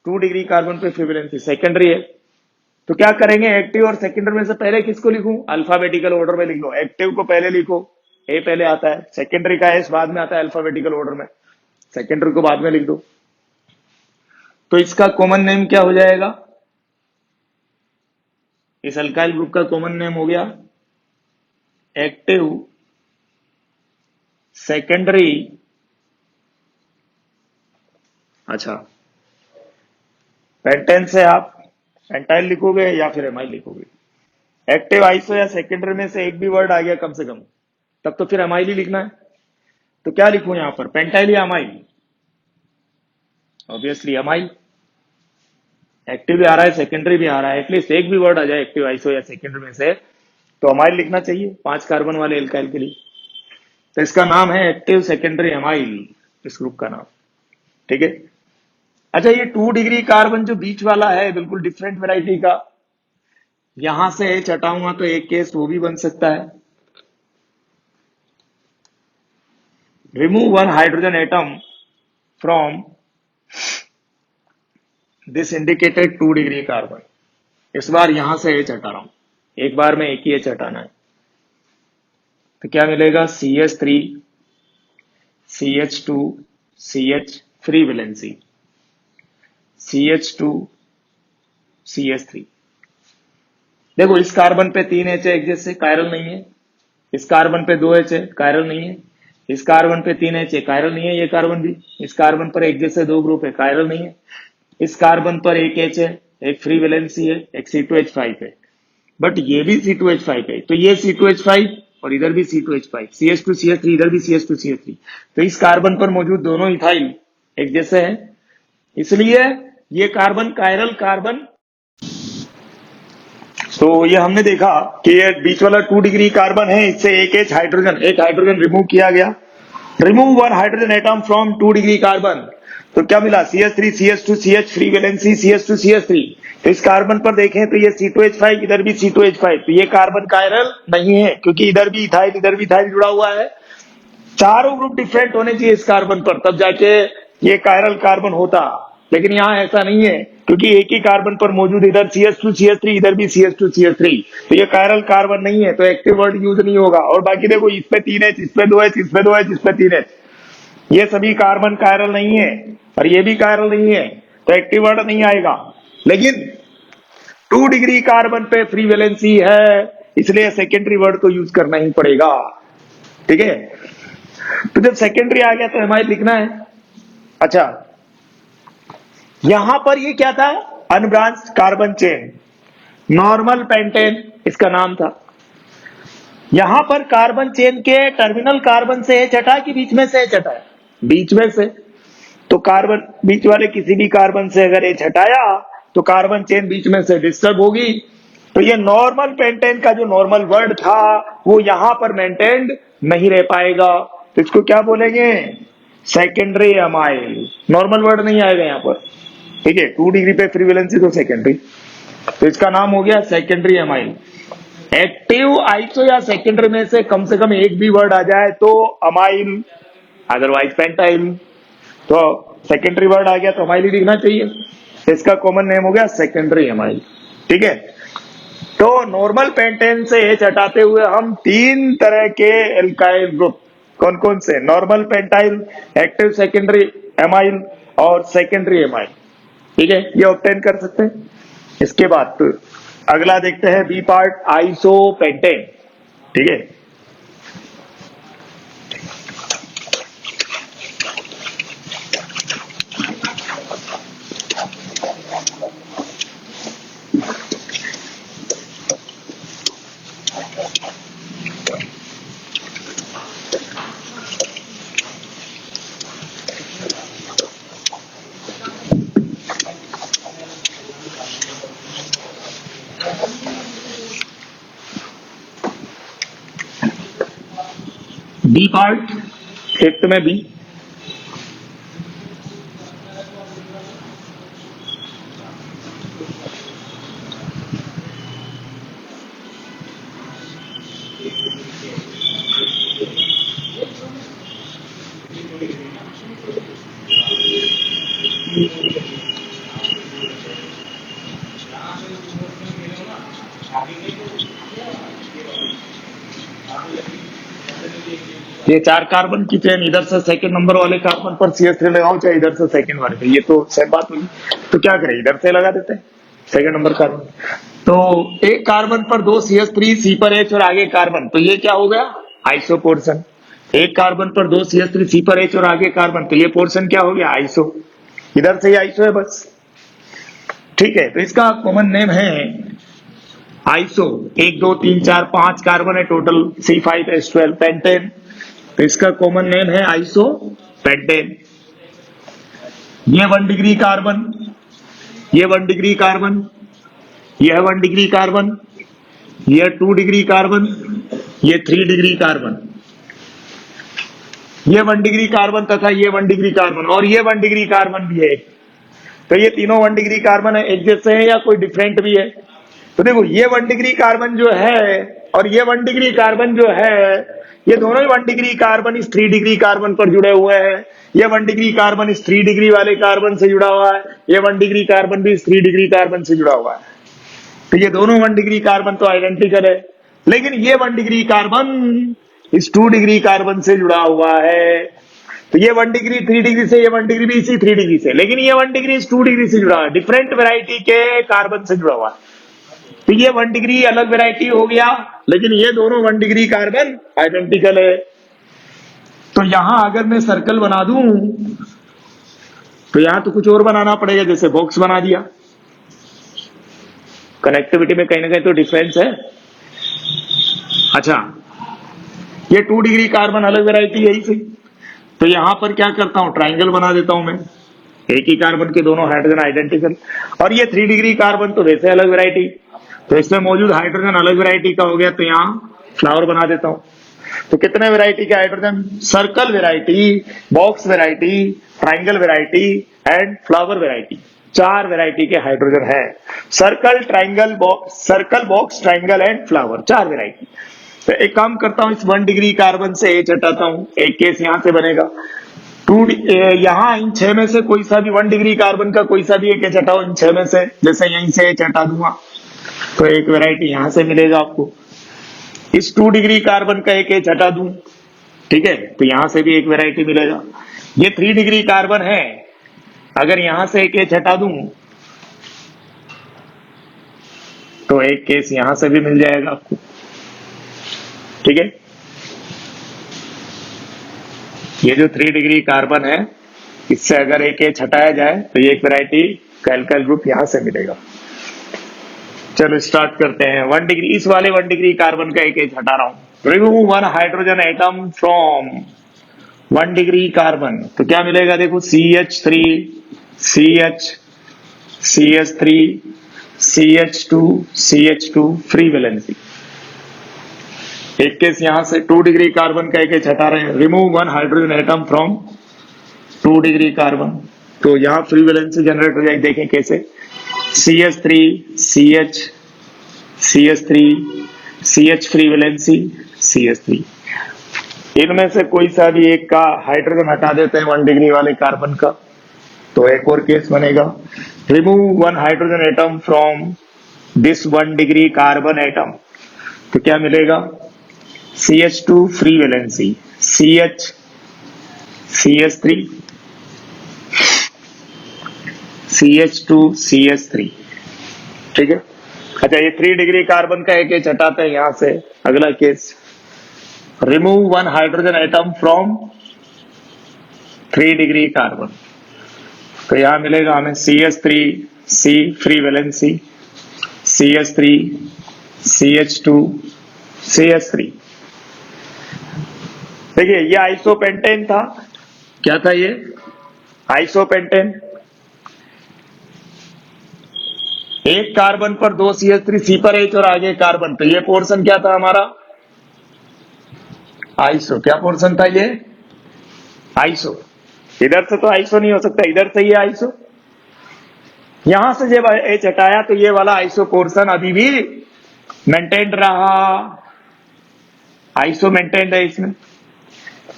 2 डिग्री कार्बन पे फ्रीवेलेंसी सेकेंडरी है। तो क्या करेंगे, एक्टिव और सेकेंडरी में से पहले किसको लिखूं, अल्फाबेटिकल ऑर्डर में लिख लो। एक्टिव को पहले लिखो, ए पहले आता है, सेकेंडरी का एस बाद में आता है अल्फाबेटिकल ऑर्डर में, सेकेंडरी को बाद में लिख दो। तो इसका कॉमन नेम क्या हो जाएगा, इस अल्काइल ग्रुप का कॉमन नेम हो गया एक्टिव सेकेंडरी। अच्छा, पेंटेन से आप पेंटाइल लिखोगे या फिर एमाइल लिखोगे, एक्टिव आइसो या सेकेंडरी में से एक भी वर्ड आ गया कम से कम, तब तो फिर एमाइल ही लिखना है। तो क्या लिखूं यहां पर, पेंटाइल या अमाइल, ऑब्वियसली अमाइल, एक्टिव भी आ रहा है सेकेंडरी भी आ रहा है, एटलीस्ट एक भी वर्ड आ जाए एक्टिव आइसो या सेकेंडरी में से तो अमाइल लिखना चाहिए 5 कार्बन वाले एल्काइल के लिए। तो इसका नाम है एक्टिव सेकेंडरी अमाइल, इस ग्रुप का नाम, ठीक है। अच्छा, ये 2 डिग्री कार्बन जो बीच वाला है बिल्कुल डिफरेंट वैरायटी का, यहां से एच हटाऊंगा तो एक केस वो भी बन सकता है, remove one hydrogen atom from this indicated 2 degree carbon. इस बार यहां से एच हटा रहा हूं, एक बार में एक ही एच हटाना है, तो क्या मिलेगा, CH3 CH2 CH free valency CH2 CH3। देखो, इस कार्बन पे 3 एच है एक जैसे, कायरल नहीं है, इस कार्बन पे 2 एच है, कायरल नहीं है, इस कार्बन पे 3 एच है, कायरल नहीं है, ये कार्बन भी, इस कार्बन पर एक जैसे 2 ग्रुप है, कायरल नहीं है, इस कार्बन पर एक एच है, एक फ्री वैलेंसी है, एक C2H5 है, बट ये भी C2H5 है, तो ये C2H5 और इधर भी C2H5, CH2 CH3, इधर भी CH2 CH3, तो इस कार्बन पर मौजूद दोनों इथाइल एक जैसे हैं, इसलिए ये कार्बन कायरल कार्बन। तो ये हमने देखा कि ये बीच वाला 2 डिग्री कार्बन है, इससे एक हाइड्रोजन रिमूव किया गया, remove one hydrogen atom from 2 degree carbon, तो क्या मिला, CH3 CH2 CH free valency CH2 CH3। तो इस कार्बन पर देखें तो ये C2H5, इधर भी C2H5, तो ये कार्बन कायरल नहीं है क्योंकि इधर भी इथाइल जुड़ा हुआ है, चारों ग्रुप डिफरेंट होने चाहिए इस कार्बन पर, तब जाके ये कायरल कार्बन होता, लेकिन यहाँ ऐसा नहीं है क्योंकि एक ही कार्बन पर मौजूद इधर CH2 CH3, इधर भी CH2 CH3, तो ये कायरल कार्बन नहीं है, तो एक्टिव वर्ड यूज नहीं होगा। और बाकी देखो, इस पे 3 एच, इस पे 2 एच, इस पे 2 एच, इस पे 3 एच, ये सभी कार्बन कायरल नहीं है और ये भी कायरल नहीं है, तो एक्टिव वर्ड नहीं आएगा। लेकिन 2 डिग्री कार्बन पे फ्री वैलेंसी है, इसलिए सेकेंडरी वर्ड को यूज करना ही पड़ेगा, ठीक है। तो जब सेकेंडरी आ गया तो एमाइड लिखना है। अच्छा, यहां पर ये क्या था, unbranched carbon chain, normal pentane इसका नाम था। यहां पर कार्बन चेन के टर्मिनल कार्बन से एच हटा कि बीच में से एच हटाया, बीच में से। तो कार्बन बीच वाले किसी भी कार्बन से अगर एच हटाया तो कार्बन चेन बीच में से डिस्टर्ब होगी। तो ये नॉर्मल पेंटेन का जो नॉर्मल वर्ड था वो यहां पर मेंटेन्ड नहीं रह पाएगा, तो इसको क्या बोलेंगे, सेकेंडरी अमाइल। नॉर्मल वर्ड नहीं आएगा यहां पर, ठीक है। 2 डिग्री पे फ्री वैलेंसी तो सेकेंडरी, तो इसका नाम हो गया सेकेंडरी अमाइल। एक्टिव आइसो या सेकेंडरी में से कम एक भी वर्ड आ जाए तो अमाइल, अदरवाइज पेंटाइल। तो सेकेंडरी वर्ड आ गया तो अमाइल ही लिखना चाहिए, इसका कॉमन नेम हो गया सेकेंडरी अमाइल, ठीक है। तो नॉर्मल पेंटेन से एच हटाते हुए हम 3 तरह के एल्काइल ग्रुप, कौन कौन से, normal pentyl, active secondary amyl और सेकेंडरी अमाइल, ठीक है, ये ऑब्टेन कर सकते हैं। इसके बाद तो अगला देखते हैं बी पार्ट, आइसोपेंटेन, ठीक है। बी पार्ट, फिफ्थ में बी, ये 4 कार्बन की चेन, इधर से सेकंड नंबर वाले कार्बन पर CH3 लगाओ, चाहे इधर से सेकंड वाले पे, ये तो सेम बात हुई। तो क्या करें, इधर से लगा देते हैं सेकंड नंबर कार्बन। तो एक कार्बन पर 2 CH3, सी पर H और आगे कार्बन, तो ये क्या हो गया, आइसो पोर्शन। एक कार्बन पर 2 CH3, सी पर H और आगे कार्बन, तो ये पोर्शन क्या हो गया, आइसो। इधर से ही आइसो है बस, ठीक है। तो इसका कॉमन नेम है आइसो। 1 2 3 4 5 कार्बन है टोटल, C5H12 पेंटेन, तो इसका कॉमन नेम है आइसो पेंटेन। ये 1 डिग्री कार्बन, ये 1 डिग्री कार्बन, यह 1 डिग्री कार्बन, यह 2 डिग्री कार्बन, ये 3 डिग्री कार्बन, ये 1 डिग्री कार्बन तथा ये 1 डिग्री कार्बन, और ये 1 डिग्री कार्बन भी है। तो ये तीनों 1 डिग्री कार्बन है, एक जैसे है या कोई डिफरेंट भी है। तो देखो ये 1 डिग्री कार्बन जो है और ये 1 डिग्री कार्बन जो है, ये दोनों ही 1 डिग्री कार्बन इस 3 डिग्री कार्बन पर जुड़े हुए हैं। ये 1 डिग्री कार्बन इस 3 डिग्री वाले कार्बन से जुड़ा हुआ है, ये 1 डिग्री कार्बन भी इस 3 डिग्री कार्बन से जुड़ा हुआ है। तो ये दोनों 1 डिग्री कार्बन तो आइडेंटिकल है, लेकिन ये 1 डिग्री कार्बन इस 2 डिग्री कार्बन से जुड़ा हुआ है। तो ये 1 डिग्री 3 डिग्री से, ये 1 डिग्री भी इसी 3 डिग्री से, लेकिन ये 1 डिग्री इस 2 डिग्री से जुड़ा है, डिफरेंट वैरायटी के कार्बन से जुड़ा हुआ है। तो ये 1 डिग्री अलग वैरायटी हो गया, लेकिन ये दोनों 1 डिग्री कार्बन आइडेंटिकल है। तो यहां अगर मैं सर्कल बना दूं तो यहां तो कुछ और बनाना पड़ेगा, जैसे बॉक्स बना दिया। कनेक्टिविटी में कहीं ना कहीं तो डिफरेंस है। अच्छा, ये 2 डिग्री कार्बन अलग वैरायटी है इसी, तो यहां पर क्या करता हूं, ट्राइंगल बना देता हूं मैं, एक ही कार्बन के दोनों हाइड्रोजन आइडेंटिकल। और ये 3 डिग्री कार्बन तो वैसे अलग वैरायटी, तो इसमें मौजूद हाइड्रोजन अलग वैरायटी का हो गया, तो यहां फ्लावर बना देता हूं। तो कितने वैरायटी के hydrogen, circle variety, box variety, triangle variety and flower variety, 4 variety के हाइड्रोजन है। Circle, triangle, circle, box, triangle and flower, 4 variety. तो एक काम करता हूं, इस 1 डिग्री कार्बन से एच हटाता हूं, एक केस यहां से बनेगा। यहां इन 6 में से कोई सा भी 1 डिग्री कार्बन का कोई सा भी एक एच हटाओ इन 6 में से, जैसे यहीं से एच हटा दूंगा तो एक वैरायटी यहां से मिलेगा आपको। इस 2 डिग्री कार्बन का एक एच हटा दूं, ठीक है, तो यहां से भी एक वैरायटी मिलेगा। ये 3 डिग्री कार्बन है, अगर यहां से एक एच हटा दूं तो एक केस यहां से भी मिल जाएगा आपको, ठीक है। ये जो 3 डिग्री कार्बन है, इससे अगर एक एच हटाया जाए तो ये एक वैरायटी का एल्काइल ग्रुप यहां से मिलेगा। चलो स्टार्ट करते हैं। 1 डिग्री, इस वाले 1 डिग्री कार्बन का एक एच हटा रहा हूं। Remove 1 hydrogen atom from 1 degree carbon, तो क्या मिलेगा देखो, CH3 CH CH3 CH2 CH2 free valency. एक केस यहां से 2 डिग्री कार्बन का एक एच हटा रहे हैं। Remove 1 hydrogen atom from 2 degree carbon, तो यहां फ्री वैलेंसी जनरेट हो जाएगी। देखें कैसे, CH3 CH CH3 CH free valency CH3। इनमें से कोई सा भी एक का हाइड्रोजन हटा देते हैं 1 डिग्री वाले कार्बन का, तो एक और केस बनेगा। Remove 1 hydrogen atom from this 1 degree carbon atom, तो क्या मिलेगा, CH2 free valency CH CH3 CH2 CH3। ठीक है। अच्छा, ये 3 डिग्री कार्बन का एक एच हटाते हैं यहां से। अगला case, remove 1 hydrogen atom from 3 degree carbon, तो यहां मिलेगा हमें CH3 C free valency CH3 CH2 CH3। देखिए ये आइसोपेंटेन था। क्या था ये, आइसोपेंटेन। एक कार्बन पर 2 CH3, C पर H और आगे कार्बन, तो ये पोर्शन क्या था हमारा, आइसो। क्या पोर्शन था ये, आइसो। इधर से तो आइसो नहीं हो सकता, इधर से ये आइसो। यहां से जब H हटाया तो ये वाला आइसो पोर्शन अभी भी मेंटेन्ड रहा, आइसो मेंटेन्ड है इसमें।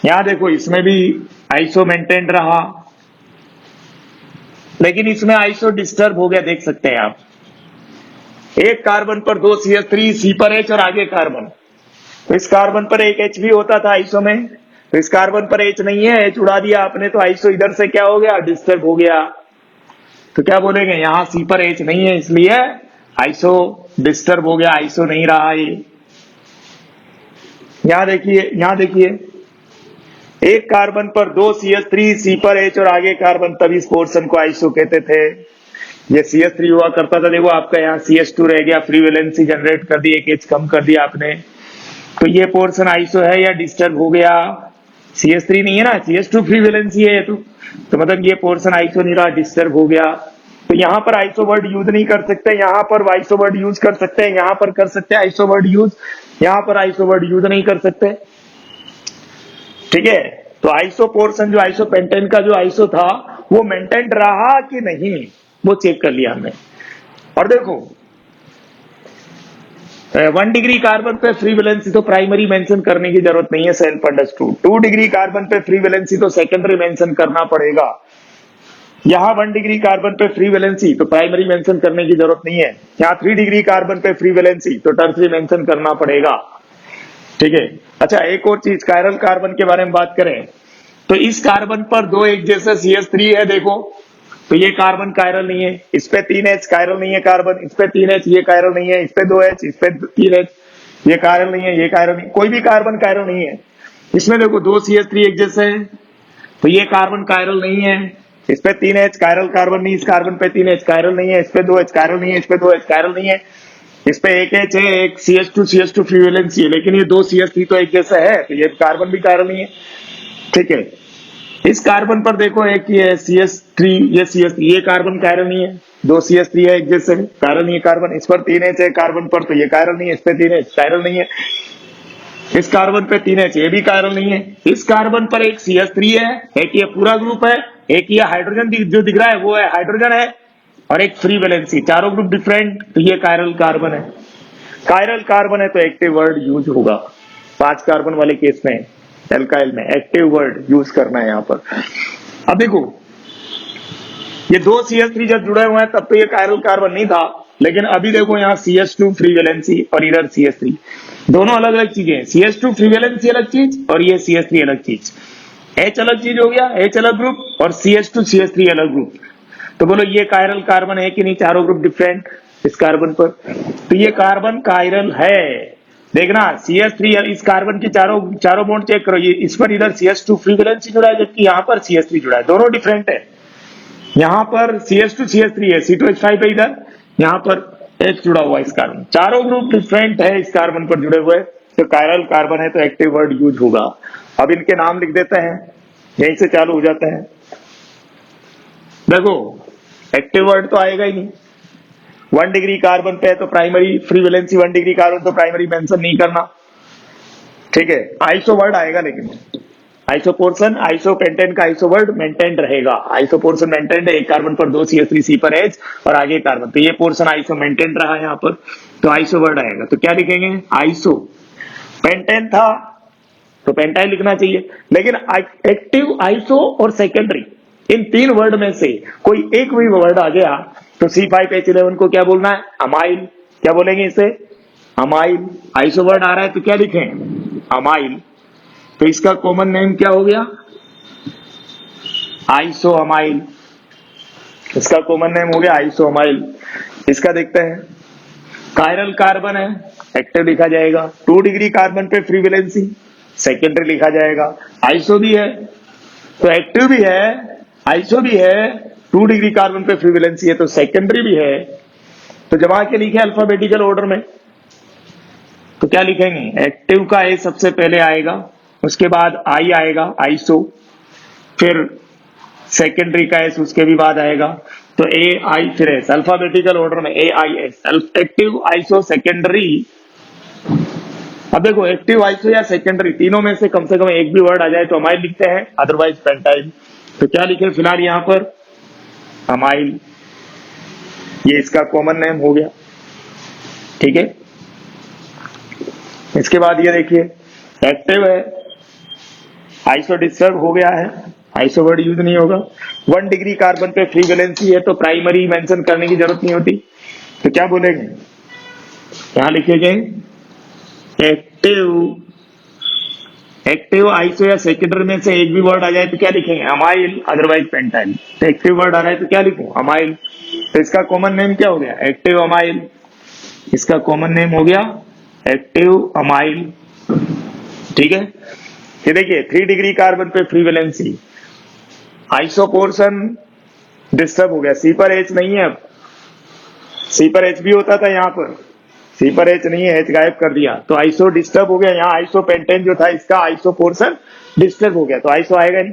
यहां देखो, इसमें भी आइसो मेंटेन्ड रहा, लेकिन इसमें आइसो डिस्टर्ब हो गया, देख सकते हैं आप। एक कार्बन पर 2 CH3, C पर H और आगे कार्बन, तो इस कार्बन पर एक H भी होता था आइसो में, तो इस कार्बन पर H नहीं है, H उड़ा दिया आपने, तो आइसो इधर से क्या हो गया, डिस्टर्ब हो गया। तो क्या बोलेंगे, यहां C पर H नहीं है इसलिए आइसो डिस्टर्ब हो गया, आइसो नहीं रहा ये। यहां देखिए, यहां देखिए, एक कार्बन पर 2 CH3, C पर H और आगे कार्बन, तब इस पोर्शन को आइसो कहते थे। ये CH3 हुआ करता था, देखो आपका यहाँ CH2 रह गया, फ्री वैलेंसी जनरेट कर दी, एक H कम कर दिया आपने, तो ये पोर्शन आइसो है या डिस्टर्ब हो गया, CH3 नहीं है ना, CH2 फ्री वैलेंसी है तो मतलब ये पोर्शन आइसो नहीं रहा, डिस्टर्ब हो गया। तो यहां पर आइसो वर्ड यूज नहीं कर सकते, यहां पर आइसो वर्ड यूज कर सकते हैं, यहां पर कर सकते हैं आइसो वर्ड यूज, यहां पर आइसो वर्ड यूज नहीं कर सकते। ठीक है, तो आइसो पोर्शन जो आइसो पेंटेन का जो आइसो था वो मेंटेन्ड रहा कि नहीं, वो चेक कर लिया हमने। और देखो 1 डिग्री कार्बन पे फ्री वैलेंसी तो प्राइमरी मेंशन करने की जरूरत नहीं है, सेल्फ अंडरस्टूड। 2 डिग्री कार्बन पे फ्री वैलेंसी तो सेकेंडरी मेंशन करना पड़ेगा। यहां 1 डिग्री कार्बन पे फ्री वैलेंसी तो प्राइमरी मेंशन करने की जरूरत नहीं है। यहां 3 डिग्री कार्बन पे फ्री वैलेंसी तो टर्सरी मेंशन करना पड़ेगा। ठीक है। अच्छा, एक और चीज, कायरल कार्बन के बारे में बात करें तो इस कार्बन पर 2 एक जैसे CH3 है, देखो, तो ये कार्बन कायरल नहीं है। इस पे 3H कायरल नहीं है कार्बन, इस पे 3H, ये कायरल नहीं है। इस पे 2H, इस पे 3H, ये कायरल नहीं है, ये कायरल नहीं, कोई भी कार्बन कायरल नहीं है। इसमें देखो 2 CH3 एक जैसे है, तो ये कार्बन कायरल नहीं है। इस पे 3H कायरल कार्बन नहीं, इस कार्बन पे 3H कायरल नहीं है, इस पे 2H कायरल नहीं है, इस पे 2H कायरल नहीं है। इस पे एक H है, एक CH2 फ्री वैलेंसी है, लेकिन ये 2 CH3 तो एक जैसा है, तो ये कार्बन भी कायरल नहीं है। ठीक है। इस कार्बन पर देखो, एक ये CH3, ये CH3, ये कार्बन कायरल नहीं है, 2 CH3 है एक जैसे, कायरल नहीं है कार्बन। इस पर 3H है कार्बन पर, तो ये कायरल नहीं है, इस पे 3H कायरल नहीं है। इस कार्बन पे 3H, ये भी कायरल नहीं है। इस कार्बन पर एक CH3 है, एक ये पूरा ग्रुप है, एक ये हाइड्रोजन जो दिख रहा है वो है हाइड्रोजन है, और एक फ्री वैलेंसी, चारों ग्रुप डिफरेंट, तो ये कायरल कार्बन है। कायरल कार्बन है तो एक्टिव वर्ड यूज होगा। 5 कार्बन वाले केस में, एल्काइल में एक्टिव वर्ड यूज करना है यहां पर। अब देखो, ये 2 CH3 जब जुड़े हुए हैं तब तो ये कायरल कार्बन नहीं था, लेकिन अभी देखो यहाँ CH2 फ्री वैलेंसी और इधर CH3, दोनों अलग अलग चीजें हैं। CH2 फ्री वैलेंसी अलग चीज और ये CH3 अलग चीज। H अलग चीज हो गया, H अलग ग्रुप, और CH2 CH3 अलग ग्रुप। तो बोलो ये कायरल कार्बन है कि नहीं, चारों ग्रुप डिफरेंट इस कार्बन पर, तो ये कार्बन कायरल है। देखना CS3 इस कार्बन की चारों चारों बॉन्ड चेक करो, ये इस पर इधर CS2 फ्री वैलेंसी जुड़ा है, जबकि यहाँ पर CS3 जुड़ा है, दोनों डिफरेंट है। यहाँ पर CS2 CS3 है, C2H5 है इधर, यहाँ पर H जुड़ा हुआ है इस कार्बन, चारों ग्रुप डिफरेंट है इस कार्बन पर जुड़े हुए, तो कायरल कार्बन है तो एक्टिव वर्ड यूज होगा। अब इनके नाम लिख देते हैं, यहीं से चालू हो जाते हैं। देखो एक्टिव वर्ड तो आएगा ही नहीं, 1 डिग्री कार्बन पे है तो primary free valency 1 degree carbon तो प्राइमरी मेंशन नहीं करना, ठीक है। आइसो वर्ड आएगा, लेकिन आइसो पोर्शन, आइसो पेंटेन का आइसो वर्ड मेंटेन रहेगा, आइसो पोर्शन मेंटेन है, एक कार्बन पर 2 CH3 C पर H और आगे कार्बन, तो ये पोर्शन आइसो मेंटेन रहा यहाँ पर, तो आइसो वर्ड आएगा। तो क्या लिखेंगे, आइसो, पेंटेन था तो पेंटाइल लिखना चाहिए, लेकिन एक्टिव, आइसो और सेकेंडरी, इन तीन वर्ड में से कोई एक भी वर्ड आ गया तो C5H11 को क्या बोलना है, अमाइल, क्या बोलेंगे इसे, अमाइल। आइसो वर्ड आ रहा है तो क्या लिखें, अमाइल, तो इसका कॉमन नेम क्या हो गया, आइसो अमाइल, इसका कॉमन नेम हो गया आइसो अमाइल। इसका देखते हैं, कायरल कार्बन है, एक्टिव लिखा जाएगा, 2 डिग्री कार्बन पे फ्री वैलेंसी, सेकेंडरी लिखा जाएगा। आइसो भी है तो एक्टिव भी है, आइसो भी है, 2 डिग्री कार्बन पे फ्री वैलेंसी है तो सेकेंडरी भी है, तो जमा के लिखे अल्फाबेटिकल ऑर्डर में, तो क्या लिखेंगे, एक्टिव का ए सबसे पहले आएगा, उसके बाद आई आएगा आइसो, फिर सेकेंडरी का एस उसके भी बाद आएगा, तो ए आई फिर एस, अल्फाबेटिकल ऑर्डर में AIS, एक्टिव, आइसो, सेकेंडरी। अब देखो एक्टिव, आइसो या सेकेंडरी, तीनों में से कम एक भी वर्ड आ जाए तो अमाइल लिखते हैं, अदरवाइज पेंटाइल। तो क्या लिखे फिलहाल यहां पर, अमाइल, ये इसका कॉमन नेम हो गया, ठीक है। इसके बाद ये देखिए एक्टिव है, आइसो डिस्टर्ब हो गया है, आइसो वर्ड यूज नहीं होगा, 1 डिग्री कार्बन पे फ्री वैलेंसी है तो प्राइमरी मेंशन करने की जरूरत नहीं होती, तो क्या बोलेंगे, यहां लिखेंगे एक्टिव, एक्टिव, आइसो या सेकेंडरी में से एक भी वर्ड आ जाए तो क्या लिखेंगे, अमाइल, अदरवाइज पेंटाइल। तो एक्टिव वर्ड आ रहा है तो क्या लिखूं, अमाइल, तो इसका कॉमन नेम क्या हो गया, एक्टिव अमाइल, इसका कॉमन नेम हो गया एक्टिव अमाइल, ठीक है। ये देखिए 3 डिग्री कार्बन पे free valency, iso portion disturb हो गया, सी पर एच नहीं है, अब सी पर एच भी होता था, यहाँ पर सी पर एच नहीं है, एच गायब कर दिया, तो आइसो डिस्टर्ब हो गया, यहाँ आइसो पेंटेन जो था इसका आइसो पोर्शन डिस्टर्ब हो गया, तो आइसो आएगा नहीं।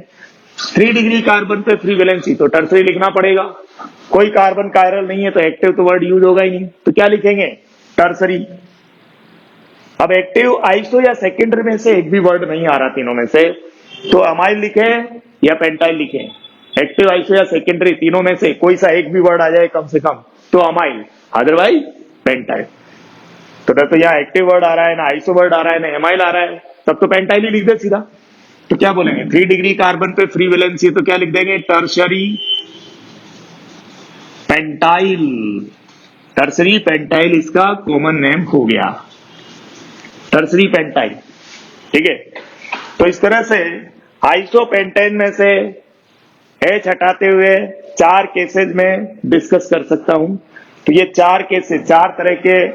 3 डिग्री कार्बन पे फ्री वैलेंसी तो टर्सरी लिखना पड़ेगा, कोई कार्बन कायरल नहीं है तो एक्टिव तो वर्ड यूज होगा ही नहीं, तो क्या लिखेंगे, टर्सरी। अब एक्टिव, आइसो या सेकेंडरी में से एक भी वर्ड नहीं आ रहा तीनों में से, तो अमाइल लिखे या पेंटाइल लिखे, एक्टिव, आइसो या सेकेंडरी तीनों में से कोई सा एक भी वर्ड आ जाए कम से कम तो अमाइल, अदरवाइज पेंटाइल। तो यहाँ एक्टिव वर्ड आ रहा है ना, आइसो वर्ड आ रहा है ना, एमाइल आ रहा है, तब तो पेंटाइल ही लिख दे सीधा। तो क्या बोलेंगे, 3 डिग्री कार्बन पे फ्री वैलेंसी तो क्या लिख देंगे, टर्शरी पेंटाइल, टर्सरी पेंटाइल इसका कॉमन नेम हो गया, टर्सरी पेंटाइल, ठीक है। तो इस तरह से आइसो पेंटाइन में से एच हटाते हुए 4 केसेस में डिस्कस कर सकता हूं। तो ये 4 केसेस, 4 तरह के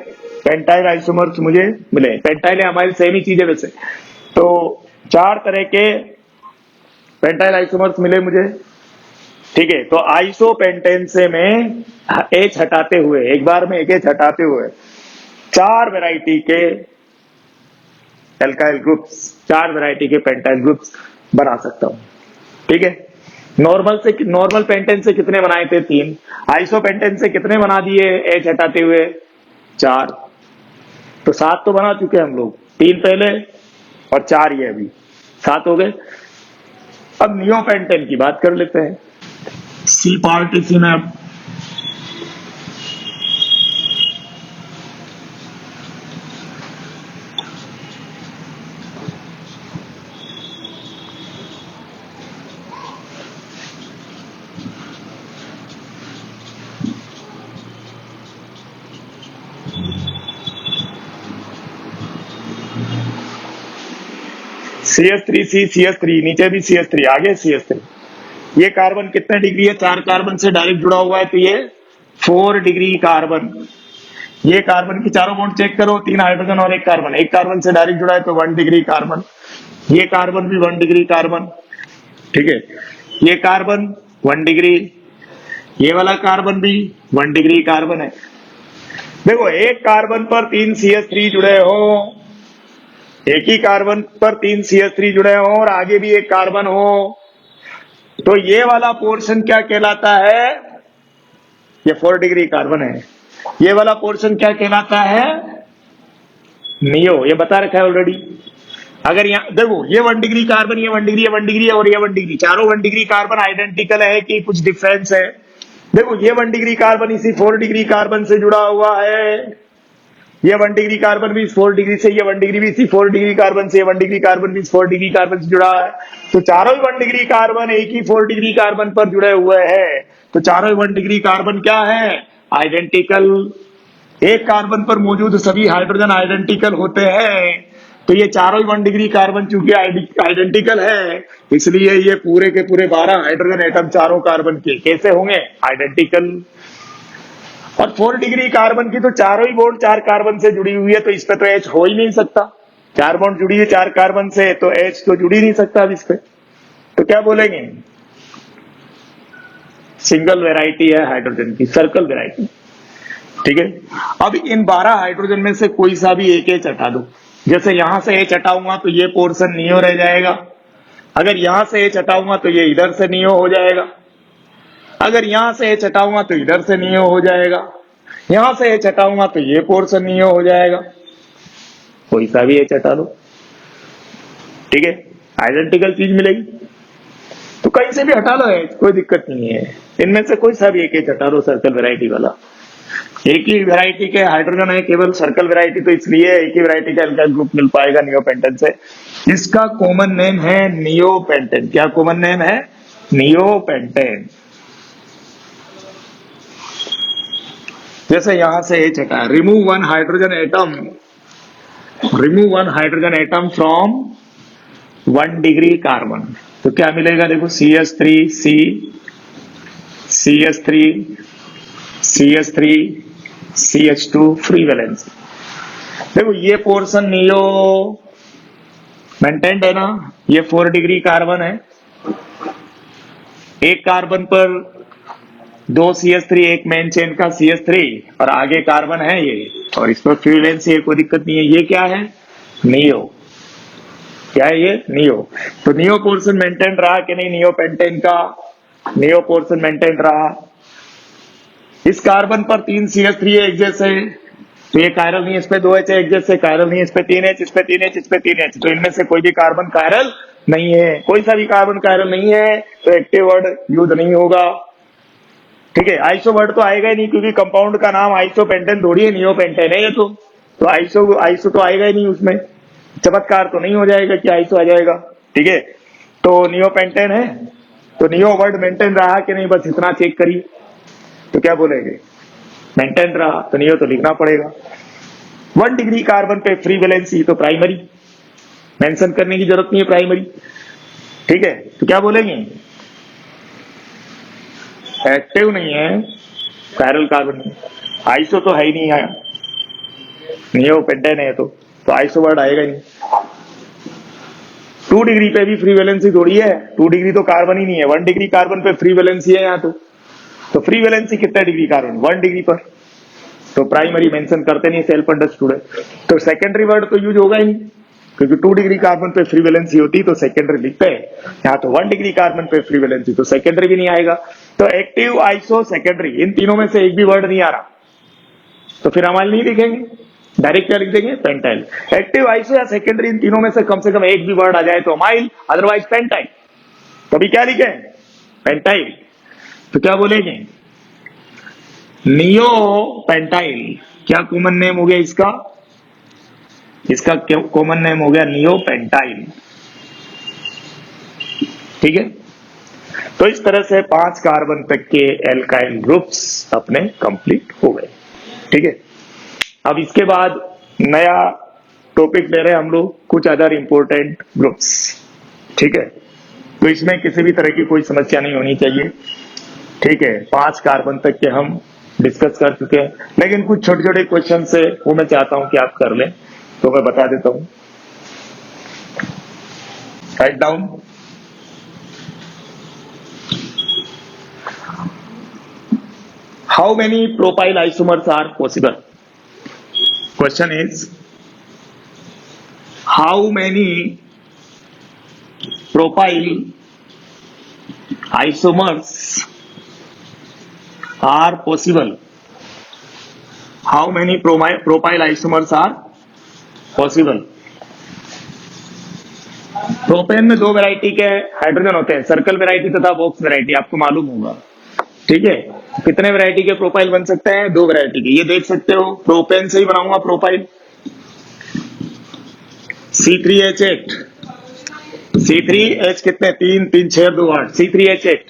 पेंटाइल आइसोमर्स मुझे मिले, पेंटाइल अमाइल सेम ही चीज है वैसे, तो 4 तरह के पेंटाइल आइसोमर्स मिले मुझे, ठीक है। तो आइसो पेंटेन से में एच हटाते हुए, एक बार में एक एच हटाते हुए 4 वैरायटी के एल्काइल ग्रुप्स, 4 वैरायटी के पेंटाइल ग्रुप्स बना सकता हूं, ठीक है। नॉर्मल पेंटेन से कितने बनाए थे, 3, आइसो पेंटेन से कितने बना दिए एच हटाते हुए, 4, तो 7 तो बना चुके हम लोग, 3 पहले और 4 ये अभी, 7 हो गए। अब नियो पेंटेन की बात कर लेते हैं, सी पार्ट इसी में। अब CH3C, CH3, नीचे भी CH3, आगे CH3, ये कार्बन कितने डिग्री है, 4 कार्बन से डायरेक्ट जुड़ा हुआ है तो ये 4 डिग्री कार्बन, ये कार्बन की चारों बॉन्ड चेक करो, 3 हाइड्रोजन और 1 कार्बन, 1 कार्बन से डायरेक्ट जुड़ा है तो 1 डिग्री कार्बन, ये कार्बन भी 1 डिग्री कार्बन, ठीक है, ये कार्बन 1 डिग्री, ये वाला कार्बन भी 1 डिग्री कार्बन है। देखो एक कार्बन पर 3 CH3 जुड़े हो, एक ही कार्बन पर 3 CH3 जुड़े हो और आगे भी एक कार्बन हो, तो ये वाला पोर्शन क्या कहलाता है? ये 4 डिग्री कार्बन है। ये वाला पोर्शन क्या कहलाता है? नियो, ये बता रखा है ऑलरेडी। अगर यहाँ देखो ये 1 डिग्री कार्बन, ये 1 डिग्री, ये 1 डिग्री और ये 1 डिग्री, चारों 1 डिग्री कार्बन आइडेंटिकल है कि कुछ डिफरेंस है? देखो ये 1 डिग्री कार्बन इसी 4 डिग्री कार्बन से जुड़ा हुआ है, ये 1 डिग्री कार्बन भी इस 4 डिग्री से, ये 1 डिग्री भी इसी 4 डिग्री कार्बन से, 1 डिग्री कार्बन भी इस 4 डिग्री कार्बन से जुड़ा है। तो चारों ही 1 डिग्री कार्बन एक ही 4 डिग्री कार्बन पर जुड़े हुए हैं, तो चारों ही 1 डिग्री कार्बन क्या है? आइडेंटिकल। एक कार्बन पर मौजूद सभी हाइड्रोजन आइडेंटिकल होते हैं, तो ये चारों ही 1 डिग्री कार्बन चूंकि आइडेंटिकल है, इसलिए ये पूरे के पूरे 12 हाइड्रोजन एटम चारों कार्बन के कैसे होंगे? आइडेंटिकल। और 4 डिग्री कार्बन की तो चारों ही बॉन्ड 4 कार्बन से जुड़ी हुई है, तो इस पे तो H हो ही नहीं सकता। 4 बॉन्ड जुड़ी है 4 कार्बन से, तो H तो जुड़ ही नहीं सकता अब इस पे। तो क्या बोलेंगे? सिंगल वैरायटी है हाइड्रोजन की, सर्कल वैरायटी, ठीक है। अब इन 12 हाइड्रोजन में से कोई सा भी एक H हटा दो, जैसे यहां से H हटाऊंगा तो ये पोर्शन नियो रह जाएगा, अगर यहां से H हटाऊंगा तो ये इधर से नियो हो जाएगा, अगर यहां से H हटाऊंगा तो इधर से नियो हो जाएगा, यहां से H हटाऊंगा तो ये पोर्शन नियो हो जाएगा। कोई सा भी H हटा लो, ठीक है, आइडेंटिकल चीज मिलेगी। तो कहीं से भी हटा लो H, कोई दिक्कत नहीं है, इनमें से कोई सा भी एक H हटा लो सर्कल वैरायटी वाला। एक ही वैरायटी के हाइड्रोजन है केवल, सर्कल वैरायटी तो इसलिए एक ही वैरायटी का एल्काइल ग्रुप मिल पाएगा नियोपेंटेन से। इसका कॉमन नेम है नियोपेंटेन। क्या कॉमन नेम है? नियोपेंटेन। जैसे यहां से H हटा, remove 1 hydrogen atom, remove 1 hydrogen atom from 1 degree carbon, तो क्या मिलेगा? देखो CH3 C, CH3 CH3 CH2 free valence. देखो ये पोर्शन नियो मेंटेन्ड है ना, ये 4 डिग्री कार्बन है, एक कार्बन पर 2 CH3, एक मेन चेन का CH3 और आगे कार्बन है ये, और इस पर फ्री वैलेंस है, कोई दिक्कत नहीं है। ये क्या है? नियो। क्या है ये? नियो। तो नियो पोर्शन मेंटेन रहा कि नहीं? नियो पेंटेन का नियो पोर्शन मेंटेन रहा। इस कार्बन पर 3 CH3 एक जैसे, तो ये कायरल नहीं, इस पे 2 H एक जैसे, कायरल नहीं, इस पे 3 H, इस पे 3 H, इस पे 3 H, तो इनमें से कोई भी कार्बन कायरल नहीं है, कोई सा भी कार्बन कायरल नहीं है, तो एक्टिव वर्ड यूज नहीं होगा, ठीक है। आइसो वर्ड तो आएगा ही नहीं, क्योंकि कंपाउंड का नाम आइसोपेंटेन थोड़ी है, नियोपेंटेन है ये तो आइसो तो आएगा ही नहीं, उसमें चमत्कार तो नहीं हो जाएगा कि आइसो आ जाएगा, ठीक है। तो नियोपेंटेन है, तो नियो वर्ड मेंटेन रहा कि नहीं, बस इतना चेक करिए। तो क्या बोलेंगे? मेंटेन रहा, तो नियो तो लिखना पड़ेगा। 1 डिग्री कार्बन पे फ्री वैलेंसी तो प्राइमरी, मेंशन करने की जरूरत नहीं है, प्राइमरी, ठीक है। तो क्या बोलेंगे? एक्टिव नहीं है, कायरल कार्बन नहीं, आइसो तो है ही नहीं, है नियोपेंटेन है, तो आइसो वर्ड आएगा ही नहीं। 2 डिग्री पे भी फ्री वैलेंसी थोड़ी है, 2 डिग्री तो कार्बन ही नहीं है, 1 डिग्री कार्बन पे फ्री वैलेंसी है यहाँ तो फ्री वैलेंसी कितना डिग्री कार्बन? 1 डिग्री पर, तो प्राइमरी मेंशन करते नहीं, सेल्फ अंडरस्टूड है, तो सेकेंडरी वर्ड तो यूज होगा ही नहीं, क्योंकि 2 डिग्री कार्बन पे फ्री वैलेंसी होती तो सेकेंडरी लिखते हैं, यहाँ तो 1 डिग्री कार्बन पे फ्री वैलेंसी, तो सेकेंडरी भी नहीं आएगा। तो एक्टिव, आइसो, सेकेंडरी, इन तीनों में से एक भी वर्ड नहीं आ रहा, तो फिर अमाइल नहीं लिखेंगे, डायरेक्ट क्या लिख देंगे? पेंटाइल। एक्टिव, आइसो या सेकेंडरी, इन तीनों में से कम एक भी वर्ड आ जाए तो अमाइल, अदरवाइज पेंटाइल। तो अभी क्या लिखे? पेंटाइल। तो क्या बोलेंगे? Neo pentyl. क्या कॉमन नेम हो गया इसका? इसका कॉमन नेम हो गया नियो पेंटाइल, ठीक है। तो इस तरह से 5 कार्बन तक के एल्काइल ग्रुप्स अपने कंप्लीट हो गए, ठीक है। अब इसके बाद नया टॉपिक ले रहे हैं हम लोग, कुछ अदर इंपॉर्टेंट ग्रुप्स, ठीक है। तो इसमें किसी भी तरह की कोई समस्या नहीं होनी चाहिए, ठीक है। 5 कार्बन तक के हम डिस्कस कर चुके हैं, लेकिन कुछ छोटे छोटे क्वेश्चन से वो मैं चाहता हूं कि आप कर लें, तो मैं बता देता हूं। Right down. How many propyl isomers are possible? Question is how many propyl isomers are possible? How many propyl isomers are possible? Propane में दो वैरायटी के हाइड्रोजन होते हैं, सर्कल वैरायटी तथा बॉक्स वैरायटी, आपको मालूम होगा। ठीक है, कितने वैरायटी के प्रोपाइल बन सकते हैं? दो वैरायटी के। ये देख सकते हो, प्रोपेन से ही बनाऊंगा प्रोपाइल। C3H8, C3H कितने? 3 3 6 2 8, C3H8।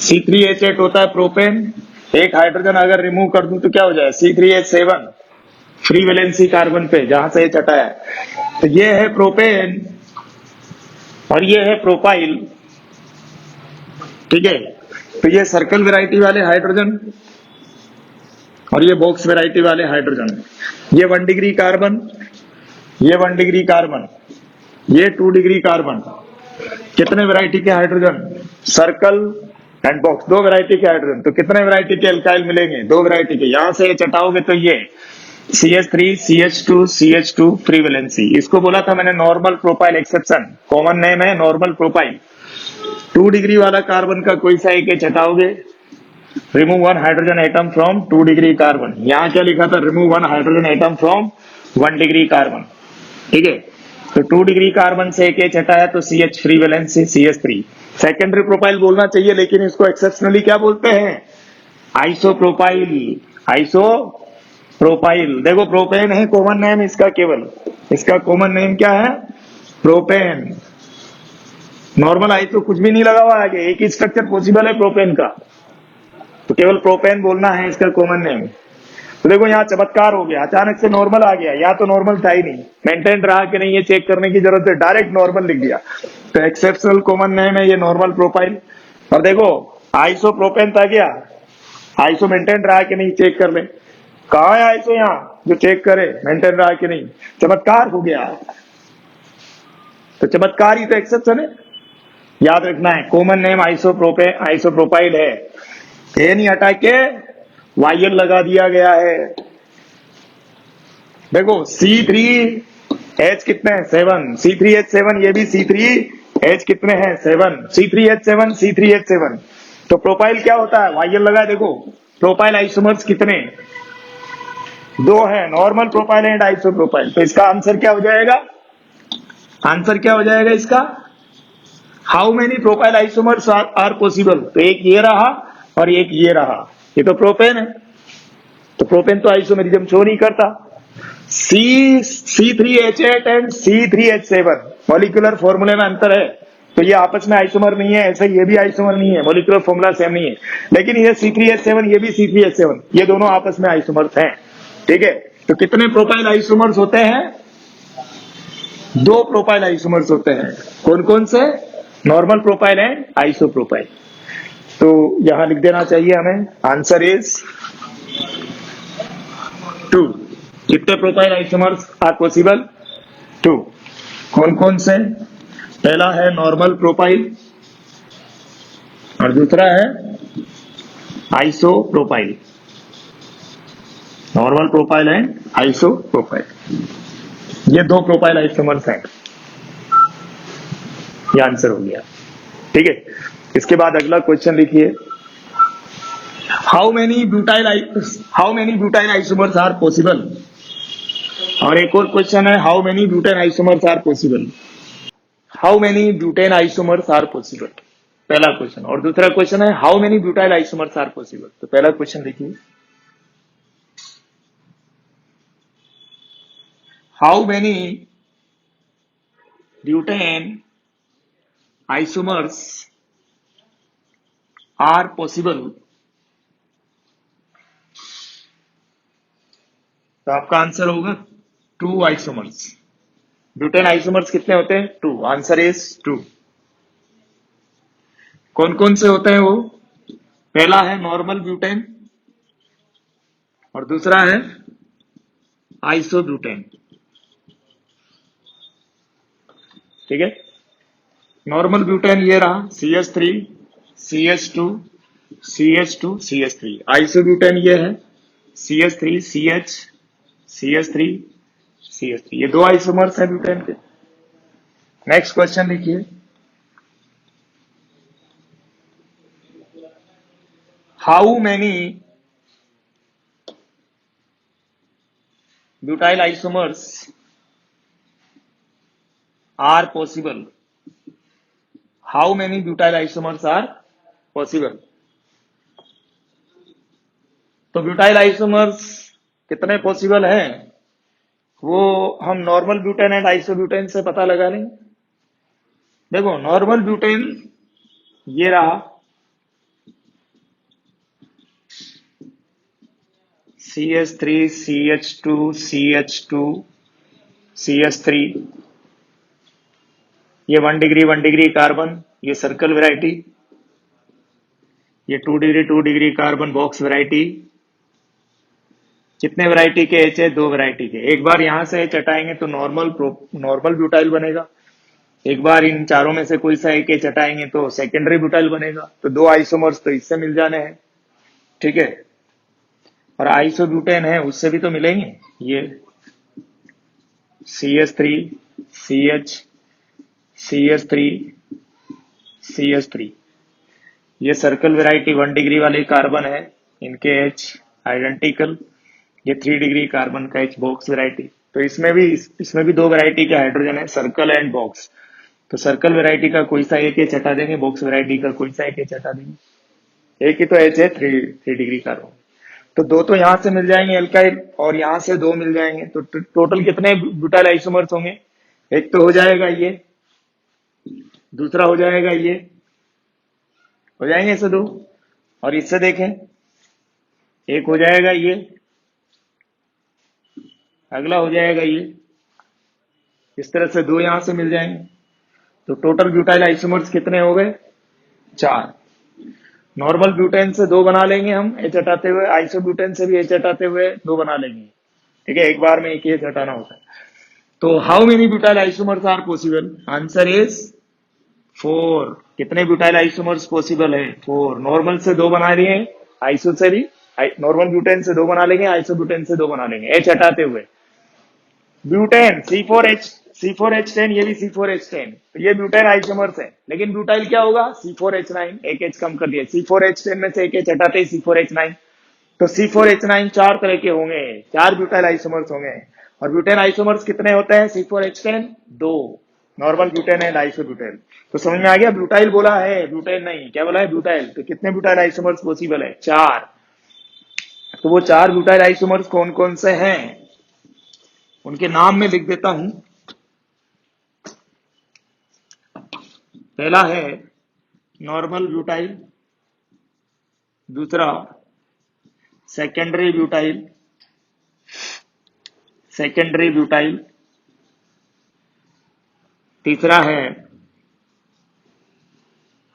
C3H8 होता है प्रोपेन। एक हाइड्रोजन अगर रिमूव कर दूं तो क्या हो जाए? C3H7, फ्री वैलेंसी कार्बन पे जहां से H हटा है। तो ये है प्रोपेन और ये है प्रोपाइल। ठीक है, तो ये सर्कल वैरायटी वाले हाइड्रोजन और ये बॉक्स वैरायटी वाले हाइड्रोजन। ये 1 डिग्री कार्बन, ये 1 डिग्री कार्बन, ये 2 डिग्री कार्बन। कितने वैरायटी के हाइड्रोजन? सर्कल एंड बॉक्स, दो वैरायटी के हाइड्रोजन। तो कितने वैरायटी के एल्काइल मिलेंगे? दो वैरायटी के। यहां से चटाओगे तो ये CH3 CH2 CH2 free valency. इसको बोला था मैंने normal propyl exception, common name है नॉर्मल प्रोपाइल। 2 डिग्री वाला कार्बन का कोई सा एक चटाओगे, remove 1 hydrogen atom from 2 degree carbon. यहां क्या लिखा था? Remove 1 hydrogen atom from 1 degree carbon. ठीक है, तो 2 डिग्री कार्बन से एक हटाया तो CH free valency CH3। Secondary propyl बोलना चाहिए, लेकिन इसको एक्सेप्शनली क्या बोलते हैं? आइसोप्रोपाइल। आइसोप्रोपाइल। देखो प्रोपेन है कॉमन नेम इसका, केवल इसका कॉमन नेम क्या है? प्रोपेन। नॉर्मल आइसो कुछ भी नहीं लगा हुआ आगे, एक ही स्ट्रक्चर पॉसिबल है प्रोपेन का, तो केवल प्रोपेन बोलना है इसका कॉमन नेम। तो देखो यहाँ चमत्कार हो गया, अचानक से नॉर्मल आ गया। या तो नॉर्मल था ही नहीं, मेंटेन रहा कि नहीं, ये चेक करने की जरूरत है, डायरेक्ट नॉर्मल लिख दिया। तो एक्सेप्शनल कॉमन नेम है ये नॉर्मल प्रोपाइल। और देखो आइसो प्रोपेन था क्या? आइसो मेंटेन रहा कि नहीं चेक कर ले। कहा है आइसो यहाँ जो चेक करे मेंटेन रहा कि नहीं? चमत्कार हो गया। तो चमत्कार ही तो एक्सेप्शन है, याद रखना है। कॉमन नेम आइसोप्रोपाइल है। ये नहीं हटा के YL लगा दिया गया है। देखो C3H कितने हैं? 7। C3H7, ये भी C3H कितने हैं? 7। C3H7 C3H7। तो प्रोपाइल क्या होता है? YL लगा। देखो प्रोपाइल आइसोमर्स कितने? दो है, नॉर्मल प्रोपाइल एंड आइसोप्रोपाइल। तो इसका आंसर क्या हो जाएगा? आंसर क्या हो जाएगा इसका? How many propyl isomers are possible? तो एक ये रहा और एक ये रहा। ये तो प्रोपेन है, तो प्रोपेन तो आइसोमेरिज्म शो नहीं करता। C3H8 एंड C3H7 मॉलिक्यूलर फॉर्मूले में अंतर है, तो ये आपस में आइसोमर नहीं है। ऐसे ये भी आइसोमर नहीं है, मॉलिक्यूलर फॉर्मूला सेम नहीं है। लेकिन ये C3H7, ये भी C3H7, ये दोनों आपस में आइसोमर्स हैं। ठीक है, तो कितने प्रोपाइल आइसोमर्स होते हैं? दो प्रोपाइल आइसोमर्स होते हैं। कौन कौन से? Normal propyl and isopropyl. तो यहां लिख देना चाहिए हमें, आंसर इज 2। कितने प्रोपाइल आइसोमर्स आर पॉसिबल? 2। कौन कौन से? पहला है नॉर्मल प्रोपाइल और दूसरा है isopropyl. Normal propyl and isopropyl, ये दो प्रोपाइल आइसोमर्स हैं। ये आंसर हो गया। ठीक है, इसके बाद अगला क्वेश्चन लिखिए, how many butyl isomers are possible? और एक और क्वेश्चन है, how many butane isomers are possible? How many butane isomers are possible, पहला क्वेश्चन। और दूसरा क्वेश्चन है, how many butyl isomers are possible? तो पहला क्वेश्चन लिखिए, how many butane isomers are possible? तो आपका आंसर होगा 2 आइसोमर्स। ब्यूटेन आइसोमर्स कितने होते हैं? 2। Answer is 2। कौन कौन से होते हैं वो? पहला है नॉर्मल ब्यूटेन और दूसरा है आइसोब्यूटेन। ठीक है, नॉर्मल ब्यूटेन ये रहा CH3 CH2 CH2 CH3। Isobutane ये है CH3 CH CH3 CH3। ये दो आइसोमर्स हैं ब्यूटेन के। नेक्स्ट क्वेश्चन लिखिए, how many butyl isomers are possible? How many butyl isomers are possible? तो ब्यूटाइल आइसोमर्स कितने पॉसिबल हैं वो हम नॉर्मल ब्यूटेन एंड आइसोब्यूटेन से पता लगा लेंगे। देखो नॉर्मल ब्यूटेन ये रहा CH3 CH2 CH2 CH3। ये 1 डिग्री कार्बन, ये सर्कल वैरायटी, ये 2 डिग्री कार्बन बॉक्स वैरायटी। कितने वैरायटी के एच है? 2 वैरायटी के। एक बार यहां से एच हटाएंगे तो नॉर्मल ब्यूटाइल बनेगा, एक बार इन चारों में से कोई सा एक एच हटाएंगे तो सेकेंडरी ब्यूटाइल बनेगा। तो दो आइसोमर्स तो इससे मिल जाने हैं, ठीक है। और आइसोब्यूटेन है उससे भी तो मिलेंगे, ये CH3 CH CH3 CH3। ये सर्कल वैरायटी 1 डिग्री वाले कार्बन है, इनके एच आइडेंटिकल। ये 3 डिग्री कार्बन का एच बॉक्स वैरायटी। तो इसमें भी 2 वैरायटी के हाइड्रोजन है, सर्कल एंड बॉक्स। तो सर्कल वैरायटी का कोई सा एक एच हटा देंगे, बॉक्स वैरायटी का कोई सा एक एच हटा देंगे। एक ही तो एच है, 3 डिग्री कार्बन। तो दो तो यहां से मिल जाएंगे एल्काइल, और यहां से दो मिल जाएंगे। तो टोटल कितने ब्यूटाइल आइसोमर्स होंगे? एक तो हो जाएगा ये, दूसरा हो जाएगा ये, हो जाएंगे ऐसे दो। और इससे देखें, एक हो जाएगा ये, अगला हो जाएगा ये। इस तरह से दो यहां से मिल जाएंगे। तो टोटल ब्यूटाइल आइसोमर्स कितने हो गए? 4। नॉर्मल ब्यूटेन से दो बना लेंगे हम एच हटाते हुए, आइसोब्यूटेन से भी एच हटाते हुए दो बना लेंगे। ठीक है, एक बार में एक ही एच हटाना होता है। तो how many butyl isomers are possible? Answer is 4। कितने ब्यूटाइल आइसोमर्स पॉसिबल है? 4। नॉर्मल से दो बना लिए, आइसो से भी, नॉर्मल ब्यूटेन से दो बना लेंगे, आइसोब्यूटेन से दो बना लेंगे एच हटाते हुए। ब्यूटेन C4H10, ये भी C4H10। तो ये ब्यूटेन आइसोमर्स है, लेकिन ब्यूटाइल क्या होगा? C4H9। एक एच कम कर दिया, C4H10 में से एक एच हटाते ही C4H9। तो C4H9 चार तरह के होंगे, 4 ब्यूटाइल आइसोमर्स होंगे। और ब्यूटेन आइसोमर्स कितने होते हैं C4H10? 2। Normal butane and isobutane. तो समझ में आ गया? ब्यूटाइल बोला है, ब्यूटेन नहीं। क्या बोला है? ब्यूटाइल। तो कितने ब्यूटाइल आइसोमर्स पॉसिबल है? 4। तो वो 4 ब्यूटाइल आइसोमर्स कौन कौन से हैं, उनके नाम में लिख देता हूं। पहला है नॉर्मल ब्यूटाइल, दूसरा सेकेंडरी ब्यूटाइल, तीसरा है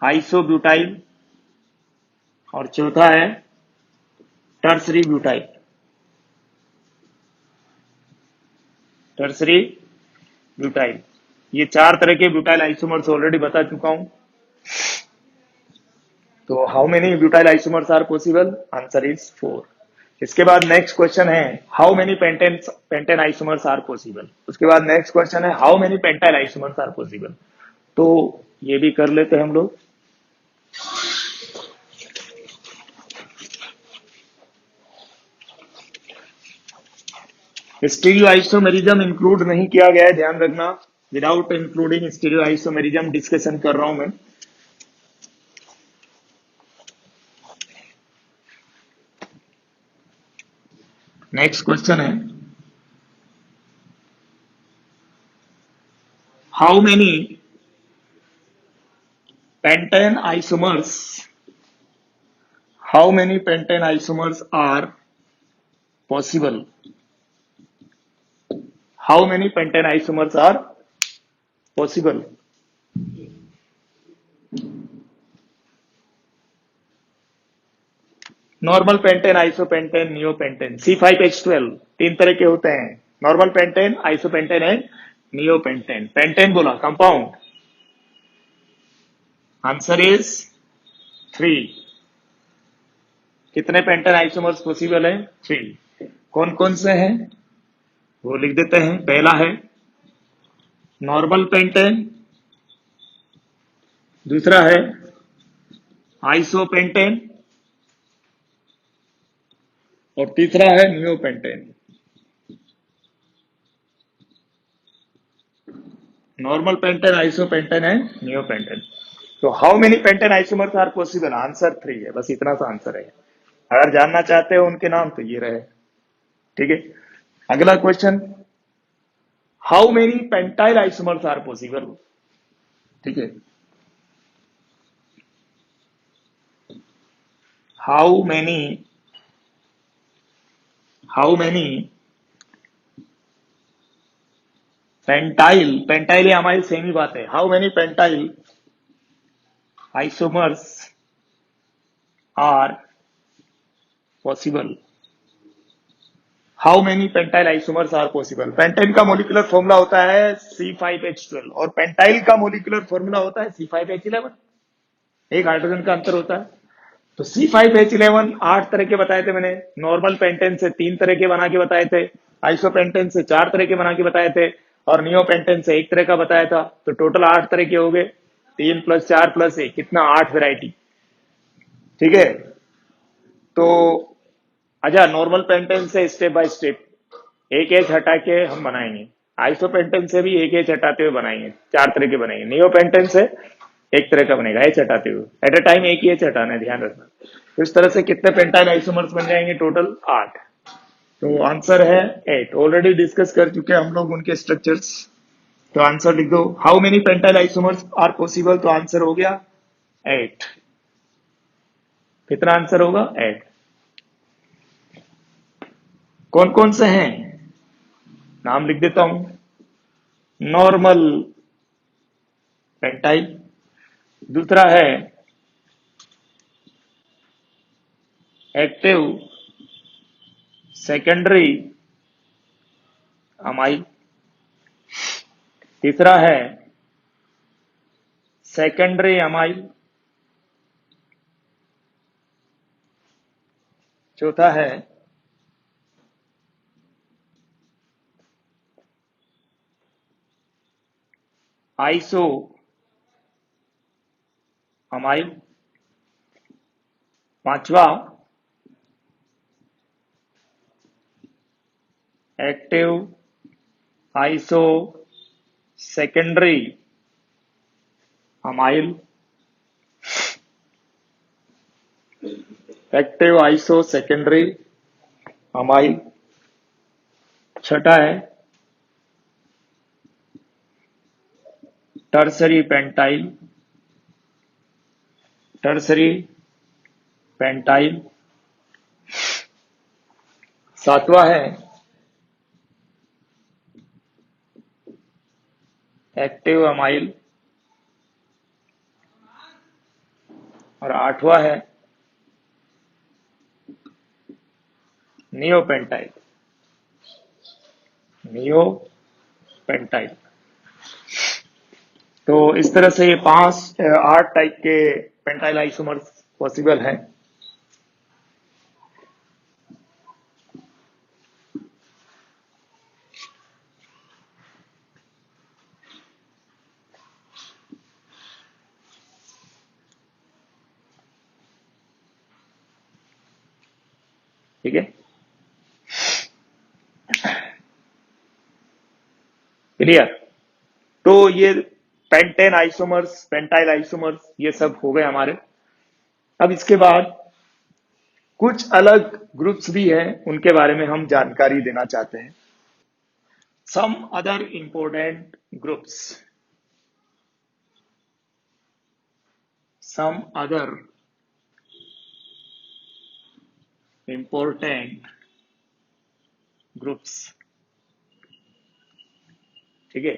आइसोब्यूटाइल, और चौथा है टर्सरी ब्यूटाइल। ये 4 तरह के ब्यूटाइल आइसोमर्स ऑलरेडी बता चुका हूं। तो how many butyl isomers are possible? Answer is 4। इसके बाद नेक्स्ट क्वेश्चन है how many pentane isomers are possible. उसके बाद नेक्स्ट क्वेश्चन है how many pentyl isomers are possible. तो ये भी कर लेते हैं हम लोग। स्टीरियो आइसोमेरिज्म इंक्लूड नहीं किया गया है, ध्यान रखना। Without including stereo isomerism discussion कर रहा हूं मैं। नेक्स्ट क्वेश्चन है how many pentane isomers are possible? How many pentane isomers are possible? Normal pentane, isopentane, neopentane. C5H12 तीन तरह के होते हैं, normal pentane, isopentane and neopentane. Pentane बोला कंपाउंड, आंसर इज 3। कितने पेंटेन आइसोमर्स पॉसिबल है? 3। कौन कौन से हैं वो लिख देते हैं। पहला है नॉर्मल पेंटेन, दूसरा है आइसोपेंटेन और तीसरा है neopentane. Normal pentane, isopentane and neopentane. तो how many pentane isomers are possible? Answer 3 है, बस इतना सा आंसर है। अगर जानना चाहते हो उनके नाम तो ये रहे। ठीक है, अगला question, how many pentyl isomers are possible? ठीक है, हाउ मेनी पेंटाइल, पेंटाइल या अमाइल सेम ही बात है। How many pentyl isomers are possible? How many pentyl isomers are possible? Pentane का मोलिकुलर फॉर्मूला होता है C5H12 और पेंटाइल का मोलिकुलर फॉर्मूला होता है C5H11। एक हाइड्रोजन का अंतर होता है। तो C5H11 8 तरह के बताए थे मैंने, नॉर्मल पेंटेन से 3 तरह के बना के बताए थे, आइसोपेंटेन से 4 तरह के बना के बताए थे और नियोपेंटेन से 1 तरह का बताया था। तो टोटल 8 तरह के हो गए, 3 + 4 + 1 कितना, 8 वेराइटी। ठीक है, तो अच्छा, नॉर्मल पेंटेन से स्टेप बाय स्टेप एक एच हटा के हम बनाएंगे, आइसोपेंटेन से भी एक एच हटाते हुए बनाएंगे, 4 तरह के बनेंगे, नियोपेंटेन से एक तरह का बनेगा एच हटाते हुए। एट अ टाइम एक ही एच हटाना है, ध्यान रखना। तो इस तरह से कितने पेंटाइल आइसोमर्स बन जाएंगे? टोटल 8। तो आंसर है 8। ऑलरेडी डिस्कस कर चुके हैं हम लोग उनके स्ट्रक्चर्स। तो आंसर लिख दो, how many pentyl isomers are possible? तो आंसर हो गया 8। कितना आंसर होगा? 8। कौन कौन से हैं नाम लिख देता हूं। नॉर्मल पेंटाइल, दूसरा है एक्टिव सेकेंडरी अमाइल, तीसरा है सेकेंडरी अमाइल, चौथा है आइसो अमाइल, पांचवा active iso secondary amyl, active iso secondary amyl, छठा है टर्सरी पेंटाइल, टर्सरी पेंटाइल, सातवां है एक्टिव अमाइल और आठवां है नियोपेंटाइल, नियोपेंटाइल। तो इस तरह से ये 8 टाइप के पेंटाइल आइसोमर्स पॉसिबल हैं। ठीक है, क्लियर? तो ये पेंटेन आइसोमर्स, पेंटाइल आइसोमर्स, ये सब हो गए हमारे। अब इसके बाद कुछ अलग ग्रुप्स भी हैं, उनके बारे में हम जानकारी देना चाहते हैं। Some other important groups, some other important groups. ठीक है,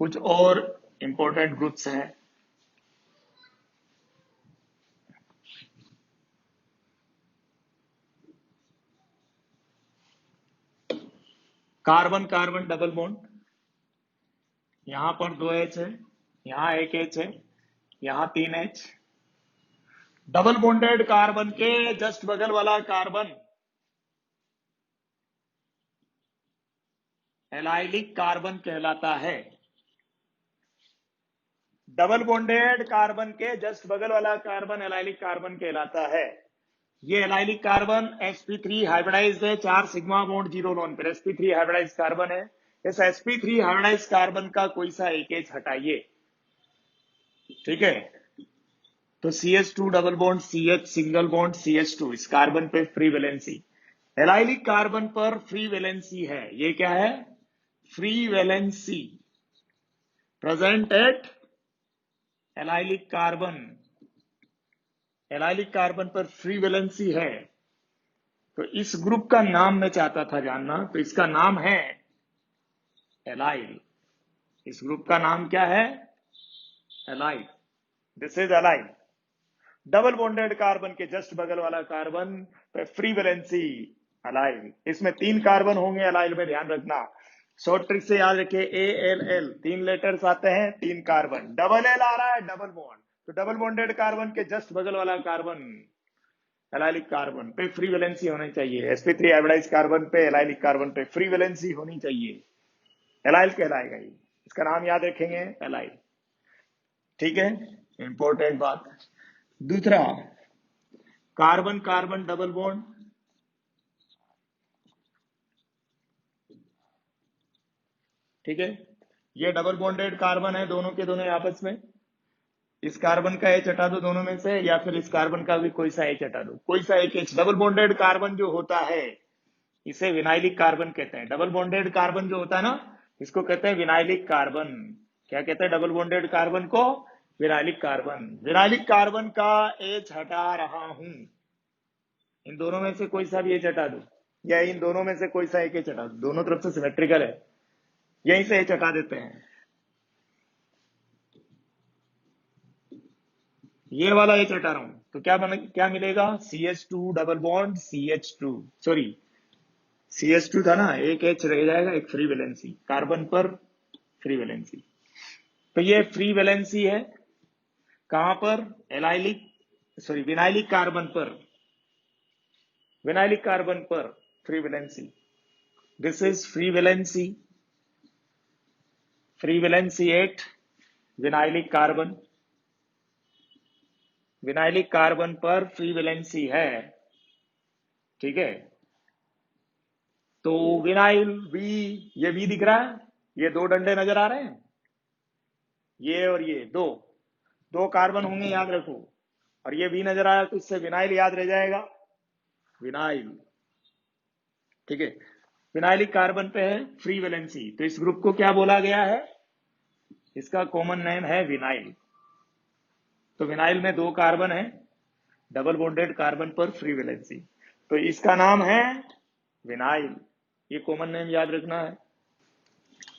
कुछ और इंपॉर्टेंट ग्रुप्स हैं। कार्बन कार्बन डबल बॉन्ड, यहां पर 2 H है, यहां 1 H है, यहां 3 H। डबल बॉन्डेड कार्बन के जस्ट बगल वाला कार्बन एलाइलिक कार्बन कहलाता है। डबल बॉन्डेड कार्बन के जस्ट बगल वाला कार्बन एलाइलिक कार्बन कहलाता है। ये एलाइलिक कार्बन sp3 हाइब्रिडाइज्ड है, 4 सिग्मा बॉन्ड 0 लोन पर sp3 हाइब्रिडाइज्ड कार्बन है। इस sp3 हाइब्रिडाइज्ड कार्बन का कोई सा एक H हटाइए, ठीक है, तो CH2 double bond CH single bond CH2, इस कार्बन पे फ्री वैलेंसी, एलाइलिक कार्बन पर फ्री वैलेंसी है। ये क्या है? Free valency present at allylic carbon, allylic carbon पर फ्री वैलेंसी है। तो इस ग्रुप का नाम मैं चाहता था जानना, तो इसका नाम है एलाइल। इस ग्रुप का नाम क्या है? Allyl. This is allyl. Double bonded carbon के जस्ट बगल वाला कार्बन पे फ्री वैलेंसी एलाइल। इसमें 3 कार्बन होंगे एलाइल में, ध्यान रखना। शॉर्ट ट्रिक से याद रखिए, ALL 3 लेटर्स आते हैं, 3 कार्बन, डबल एल आ रहा है डबल बॉन्ड, तो डबल बॉन्डेड कार्बन के जस्ट बगल वाला कार्बन एलाइलिक कार्बन पे फ्री वैलेंसी होनी चाहिए। sp3 हाइब्रिडाइज्ड कार्बन पे एलाइलिक कार्बन पे फ्री वैलेंसी होनी चाहिए, एलाइल कहलाएगा ये। इसका नाम याद रखेंगे, एलाइल, ठीक है, इंपॉर्टेंट बात। दूसरा, कार्बन कार्बन डबल बॉन्ड, ठीक है, ये डबल बॉन्डेड कार्बन है, दोनों के दोनों आपस में। इस कार्बन का H हटा दो दोनों में से, या फिर इस कार्बन का भी कोई सा H हटा दो, कोई सा एक H। डबल बॉन्डेड कार्बन जो होता है इसे विनाइलिक कार्बन कहते हैं। डबल बॉन्डेड कार्बन जो होता है ना, इसको कहते हैं विनाइलिक कार्बन। क्या कहते हैं डबल बॉन्डेड कार्बन को? Vinylic carbon. विनाइलिक कार्बन का H हटा रहा हूं, इन दोनों में से कोई सा भी H हटा दो, या इन दोनों में से कोई सा एक H हटा दो, दोनों तरफ से सिमेट्रिकल है, यहीं से H हटा देते हैं। ये वाला H हटा रहा हूं, तो क्या मिलेगा? CH2 double bond CH2, sorry CH2 था ना, एक H रह जाएगा, एक फ्री वैलेंसी, कार्बन पर फ्री वैलेंसी। तो ये फ्री वैलेंसी है कहां पर? एलाइलिक, सॉरी विनाइलिक कार्बन पर, विनाइलिक कार्बन पर free valency. This is free valency at vinylic carbon, vinylic carbon पर फ्री वैलेंसी है, ठीक है। तो विनाइल वी, ये वी दिख रहा है, ये 2 डंडे नजर आ रहे हैं, ये और ये दो दो कार्बन होंगे, याद रखो, और ये वी नजर आया तो इससे विनाइल याद रह जाएगा, विनाइल, ठीक है। विनाइलिक कार्बन पे है फ्री वैलेंसी, तो इस ग्रुप को क्या बोला गया है? इसका कॉमन नेम है विनाइल। तो विनाइल में 2 कार्बन है, डबल बॉन्डेड कार्बन पर फ्री वैलेंसी, तो इसका नाम है विनाइल। ये कॉमन नेम याद रखना है।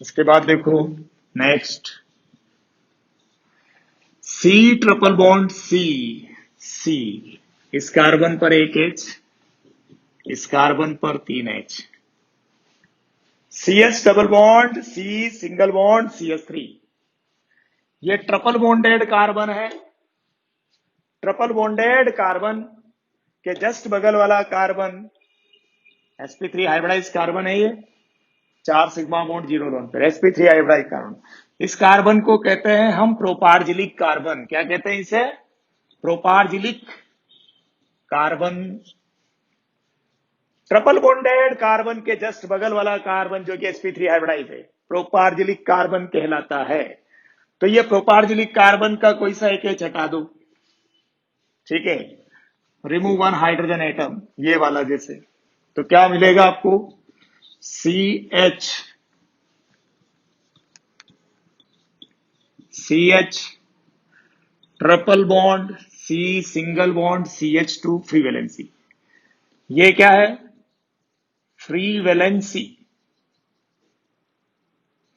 इसके बाद देखो next, C triple bond C, इस कार्बन पर एक H, इस कार्बन पर 3 H। CH double bond C single bond CH3, ये ट्रिपल बॉन्डेड कार्बन है। ट्रिपल बॉन्डेड कार्बन के जस्ट बगल वाला कार्बन sp3 हाइब्रिडाइज कार्बन है, ये 4 सिग्मा बॉन्ड 0 लोन पर sp3 हाइब्रिडाइज कार्बन। इस कार्बन को कहते हैं हम प्रोपार्जिलिक कार्बन। क्या कहते हैं इसे? प्रोपार्जिलिक कार्बन। ट्रिपल बॉन्डेड कार्बन के जस्ट बगल वाला कार्बन जो कि sp3 हाइब्रिडाइज है, प्रोपार्जिलिक कार्बन कहलाता है। तो ये प्रोपार्जिलिक कार्बन का कोई सा एक H हटा दो, ठीक है, रिमूव 1 हाइड्रोजन एटम, ये वाला जैसे, तो क्या मिलेगा आपको? CH triple bond C single bond CH2 free valency. ये क्या है? Free valency,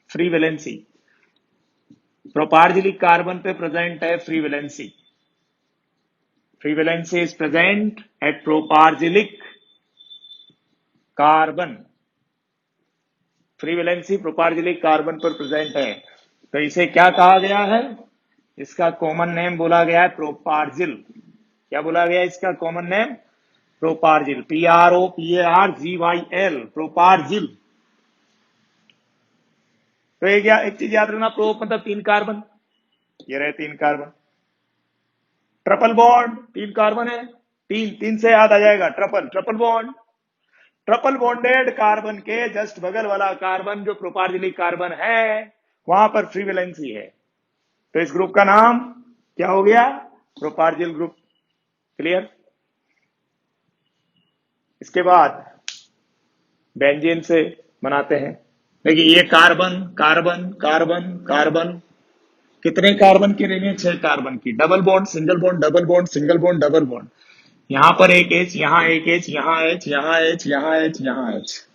free valency, propargylic carbon पे प्रेजेंट है free valency. Free valency is present at propargylic carbon, free valency propargylic carbon पर प्रेजेंट है, तो इसे क्या कहा गया है? इसका कॉमन नेम बोला गया है प्रोपार्जिल। क्या बोला गया इसका कॉमन नेम? प्रोपार्जिल, PROPARGYL, प्रोपार्जिल। तो एक चीज याद रखना, प्रो मतलब 3 कार्बन, ये रहे 3 कार्बन। ट्रिपल बॉन्ड 3 कार्बन है, 3 से याद आ जाएगा triple bond. Triple bonded carbon के जस्ट बगल वाला कार्बन जो प्रोपार्जिलिक कार्बन है, वहां पर फ्री वैलेंसी है, तो इस ग्रुप का नाम क्या हो गया? प्रोपार्जिल ग्रुप। क्लियर? इसके बाद बेंजीन से बनाते हैं। देखिए ये कार्बन कार्बन कार्बन कार्बन, कितने कार्बन की रेंज है? 6 कार्बन की। Double bond single bond double bond single bond double bond, यहां पर एक एच, यहां एक एच, यहां एच, यहां एच, यहां एच, यहां H,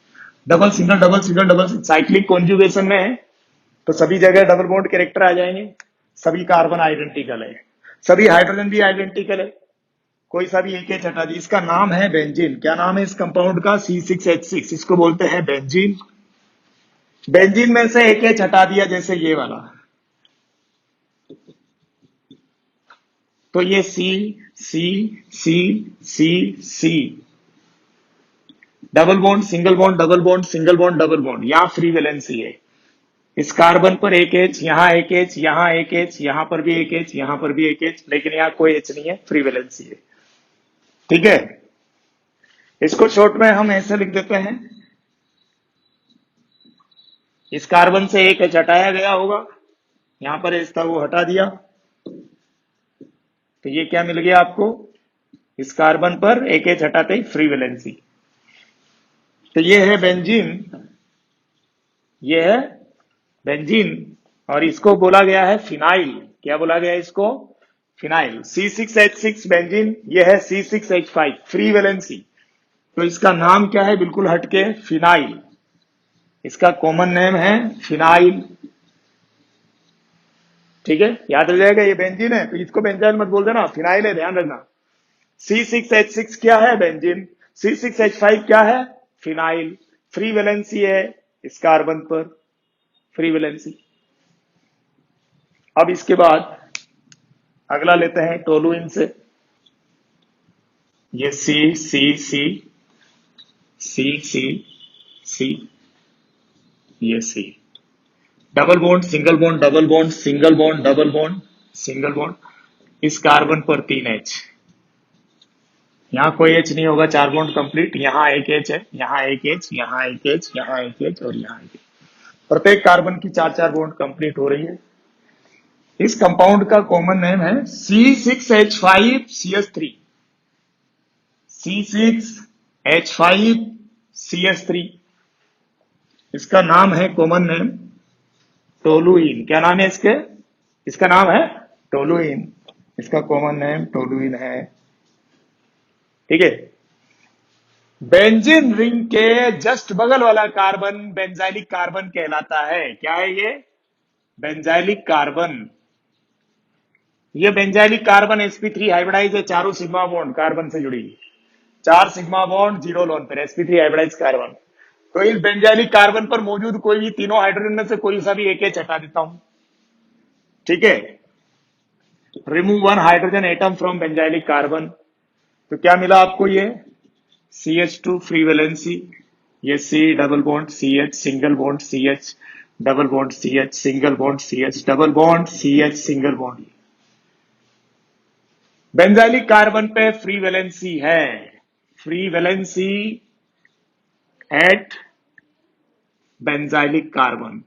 double single double single double. Cyclic conjugation में है तो सभी जगह डबल बॉन्ड कैरेक्टर आ जाएंगे, सभी कार्बन आइडेंटिकल है, सभी हाइड्रोजन भी आइडेंटिकल है, कोई सा भी एक एच हटा दी। इसका नाम है बेंजीन। क्या नाम है इस कंपाउंड का? C6H6, इसको बोलते हैं बेंजीन। बेंजीन में से एक एच हटा दिया जैसे ये वाला, तो ये C C C C C, double bond single bond double bond single bond double bond, यहां फ्री वैलेंसी है। इस कार्बन पर एक एच, यहां एक एच, यहां एक एच, यहां पर भी एक एच, यहां पर भी एक एच, लेकिन यहां कोई एच नहीं है, फ्री वैलेंसी है। ठीक है, इसको शॉर्ट में हम ऐसे लिख देते हैं, इस कार्बन से एक एच हटाया गया होगा, यहां पर एच था वो हटा दिया, तो ये क्या मिल गया आपको? इस कार्बन पर एक एच हटाते ही फ्री वैलेंसी। तो ये है बेंजीन, ये है बेंजीन, और इसको बोला गया है फिनाइल। क्या बोला गया है इसको? फिनाइल। C6H6 बेंजीन, ये है C6H5 फ्री वैलेंसी, तो इसका नाम क्या है? बिल्कुल हटके, फिनाइल। इसका कॉमन नेम है फिनाइल। ठीक है, याद रह जाएगा, ये बेंजीन है तो इसको बेंजाइल मत बोल देना, फिनाइल है, ध्यान रखना। C6H6 क्या है? बेंजीन। C6H5 क्या है? फिनाइल। फ्री वैलेंसी है इस कार्बन पर, फ्री वैलेंसी। अब इसके बाद अगला लेते हैं टोलुइन से। ये C C C C C C, ये C, double bond single bond double bond single bond double bond single bond, इस कार्बन पर 3 एच, यहां कोई एच नहीं होगा, 4 बॉन्ड कंप्लीट, यहां एक एच है, यहां एक एच, यहां एक एच, यहां एक एच और यहां एक एच, प्रत्येक कार्बन की 4 बॉन्ड कंप्लीट हो रही है। इस कंपाउंड का कॉमन नेम है C6H5CH3, C6H5CH3, इसका नाम है कॉमन नेम टोलुइन। क्या नाम है इसके? इसका नाम है टोलुइन, इसका कॉमन नेम टोलुइन है। ठीक है, बेंजीन रिंग के जस्ट बगल वाला कार्बन बेंजाइलिक कार्बन कहलाता है। क्या है ये? Benzylic carbon. ये बेंजाइलिक कार्बन sp3 हाइब्रिडाइज है, चारों सिग्मा बॉन्ड कार्बन से जुड़ी, 4 सिग्मा बॉन्ड 0 लोन पर, sp3 हाइब्रिडाइज कार्बन। तो इस बेंजाइलिक कार्बन पर मौजूद कोई भी तीनों हाइड्रोजन में से कोई सा भी एक एच हटा देता हूं। ठीक है, remove 1 hydrogen atom from benzylic carbon, तो क्या मिला आपको? ये CH2 फ्री वैलेंसी, ये C double bond CH single bond CH double bond CH single bond CH double bond CH single bond. Benzylic carbon पे फ्री वैलेंसी है, free valency at benzylic carbon,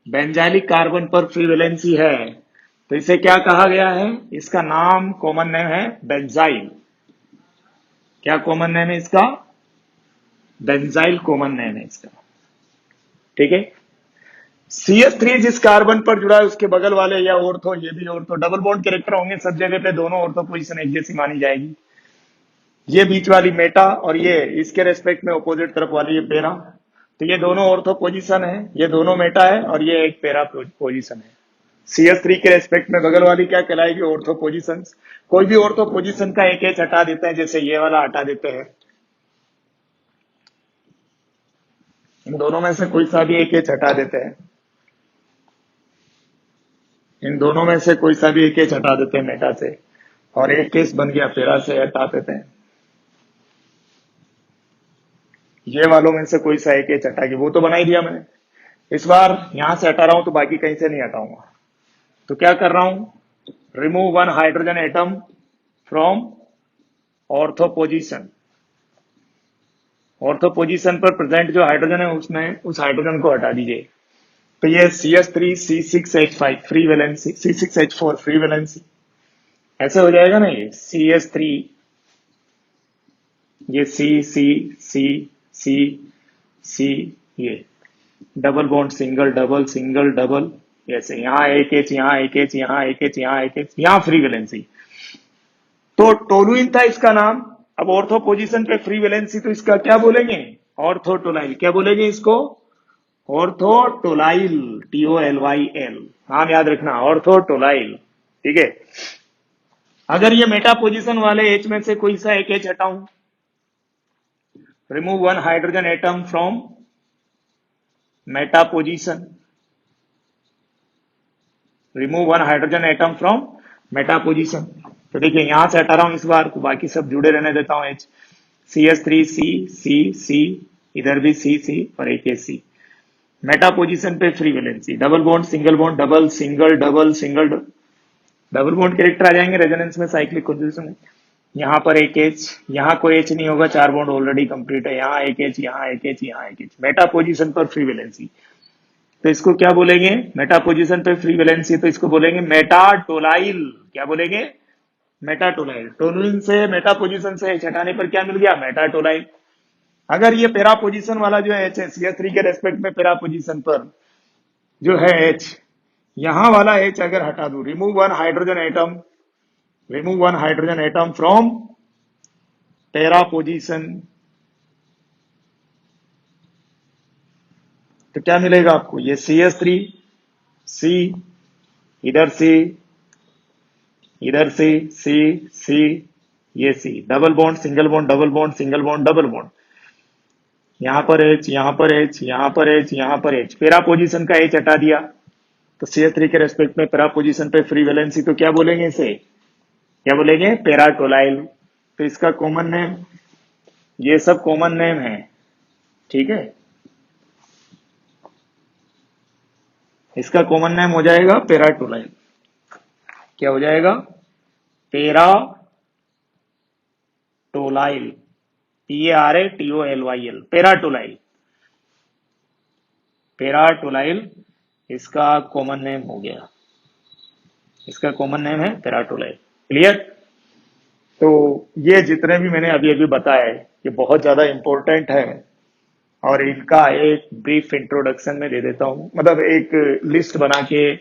benzylic carbon पर free valency है, तो इसे क्या कहा गया है? इसका नाम कॉमन नेम है बेंजाइल। क्या कॉमन नेम है इसका? बेंजाइल कॉमन नेम है इसका। ठीक है, CH3 जिस कार्बन पर जुड़ा है उसके बगल वाले या ऑर्थो, ये भी ऑर्थो, डबल बॉन्ड कैरेक्टर होंगे सब जगह पे, दोनों ऑर्थो पोजीशन एक जैसी मानी जाएगी। ये बीच वाली मेटा और ये इसके रेस्पेक्ट में अपोजिट तरफ वाली ये पेरा, तो ये दोनों ऑर्थो पोजीशन है, ये दोनों मेटा है और ये एक पेरा पोजीशन है। CH3 के रेस्पेक्ट में बगल वाली क्या कहलाएगी? Ortho position. कोई भी ऑर्थो पोजीशन का एक एच हटा देते हैं, जैसे ये वाला हटा देते हैं, इन दोनों में से कोई सा भी एक एच हटा देते हैं, इन दोनों में से कोई सा भी एक एच हटा देते हैं मेटा से, और एक केस बन गया पैरा से हटा देते हैं। ये वालों में से कोई सा एक एच हटा के, वो तो बना ही दिया मैंने। इस बार यहां से हटा रहा हूं तो बाकी कहीं से नहीं हटाऊंगा। तो क्या कर रहा हूं, remove one hydrogen atom from ortho position. Ortho position पर प्रेजेंट जो हाइड्रोजन है उसमें उस हाइड्रोजन को हटा दीजिए। तो ये CH3C6H5 free valency, C6H4 free valency, ऐसे हो जाएगा ना। ये CH3, ये C, ये double bond single double single double, ऐसे यहाँ एक एच, यहाँ एक एच, यहाँ एक एच, यहाँ एक एच, यहाँ फ्री वैलेंसी। तो टोलुइन था इसका नाम। अब ऑर्थो पोजीशन पे फ्री वैलेंसी, तो इसका क्या बोलेंगे, ऑर्थोटोलाइल। क्या बोलेंगे इसको, ऑर्थोटोलाइल, TOLYL, नाम याद रखना, ऑर्थोटोलाइल। ठीक है। अगर ये मेटा पोजीशन वाले एच में से कोई सा एक एच हटाऊं, remove one hydrogen atom from Meta position, remove one hydrogen atom from Meta position. तो देखिए यहां से हटा रहा हूं इस बार, तो बाकी सब जुड़े रहने देता हूं। एच, CH3C, इधर भी C और एक C। मेटा पोजीशन पे free valency, double bond single bond double single double single double bond character आ जाएंगे रेजोनेंस में, साइक्लिक कॉन्जुगेशन में। यहाँ पर एक एच, यहाँ कोई एच नहीं होगा, 4 बॉन्ड ऑलरेडी कंप्लीट है। यहाँ एक एच, यहाँ एक एच, यहाँ एक एच, मेटा पोजीशन पर फ्री वैलेंसी। तो इसको क्या बोलेंगे, मेटा पोजीशन पे फ्री वैलेंसी, तो इसको बोलेंगे मेटाटोलाइल। क्या बोलेंगे, मेटाटोलाइल। टोलुइन से मेटा पोजीशन से एच हटाने पर क्या मिल गया, मेटाटोलाइल। अगर ये पैरा पोजीशन वाला जो एच है, CH3 के रेस्पेक्ट में पैरा पोजीशन पर जो है एच, यहां वाला एच अगर हटा दूं, remove one hydrogen atom, remove one hydrogen atom from para position, तो क्या मिलेगा आपको, ये CH3, C, इधर C, इधर C, ये C, double bond single bond double bond single bond double bond, यहां पर H, यहां पर H, यहां पर H, यहां पर H, पैरा पोजीशन का H हटा दिया। तो CH3 के रेस्पेक्ट में पैरा पोजीशन पे फ्री वैलेंसी, तो क्या बोलेंगे इसे, क्या बोलेंगे, पैराटोलाइल। तो इसका कॉमन नेम, ये सब कॉमन नेम है। ठीक है, इसका कॉमन नेम हो जाएगा पैराटोलाइल। क्या हो जाएगा, पैराटोलाइल, PARATOLYL, पैराटोलाइल, पैराटोलाइल इसका कॉमन नेम हो गया। इसका कॉमन नेम है पैराटोलाइल। क्लियर। तो ये जितने भी मैंने अभी अभी बताए, ये बहुत ज्यादा इंपॉर्टेंट है, और इनका एक ब्रीफ इंट्रोडक्शन में दे देता हूं, मतलब एक लिस्ट बना के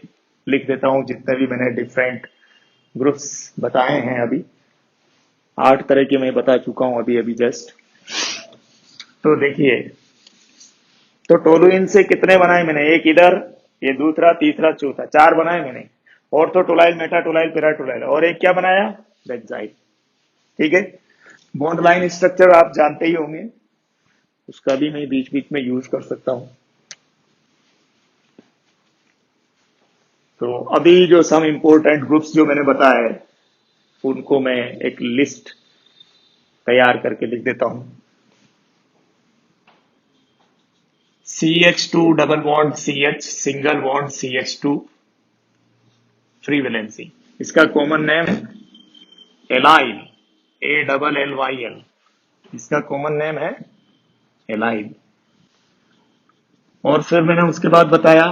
लिख देता हूं, जितने भी मैंने डिफरेंट ग्रुप्स बताए हैं। अभी 8 तरह के मैं बता चुका हूं अभी अभी जस्ट। तो देखिए, तो टोलुइन से कितने बनाए मैंने, एक इधर, ये दूसरा, तीसरा, चौथा, 4 बनाए मैंने। ऑर्थोटोलाइल, मेटाटोलाइल, पैराटोलाइल, और एक क्या बनाया, बेंजाइल। ठीक है। बॉन्ड लाइन स्ट्रक्चर आप जानते ही होंगे, उसका भी मैं बीच बीच में यूज कर सकता हूं। तो अभी जो सम इंपॉर्टेंट ग्रुप्स जो मैंने बताया है, उनको मैं एक लिस्ट तैयार करके लिख देता हूं। CH2 double bond CH, single bond CH2 free valency, इसका कॉमन नेम एलाइल, ALLYL, इसका कॉमन नेम है एलाइल। और फिर मैंने उसके बाद बताया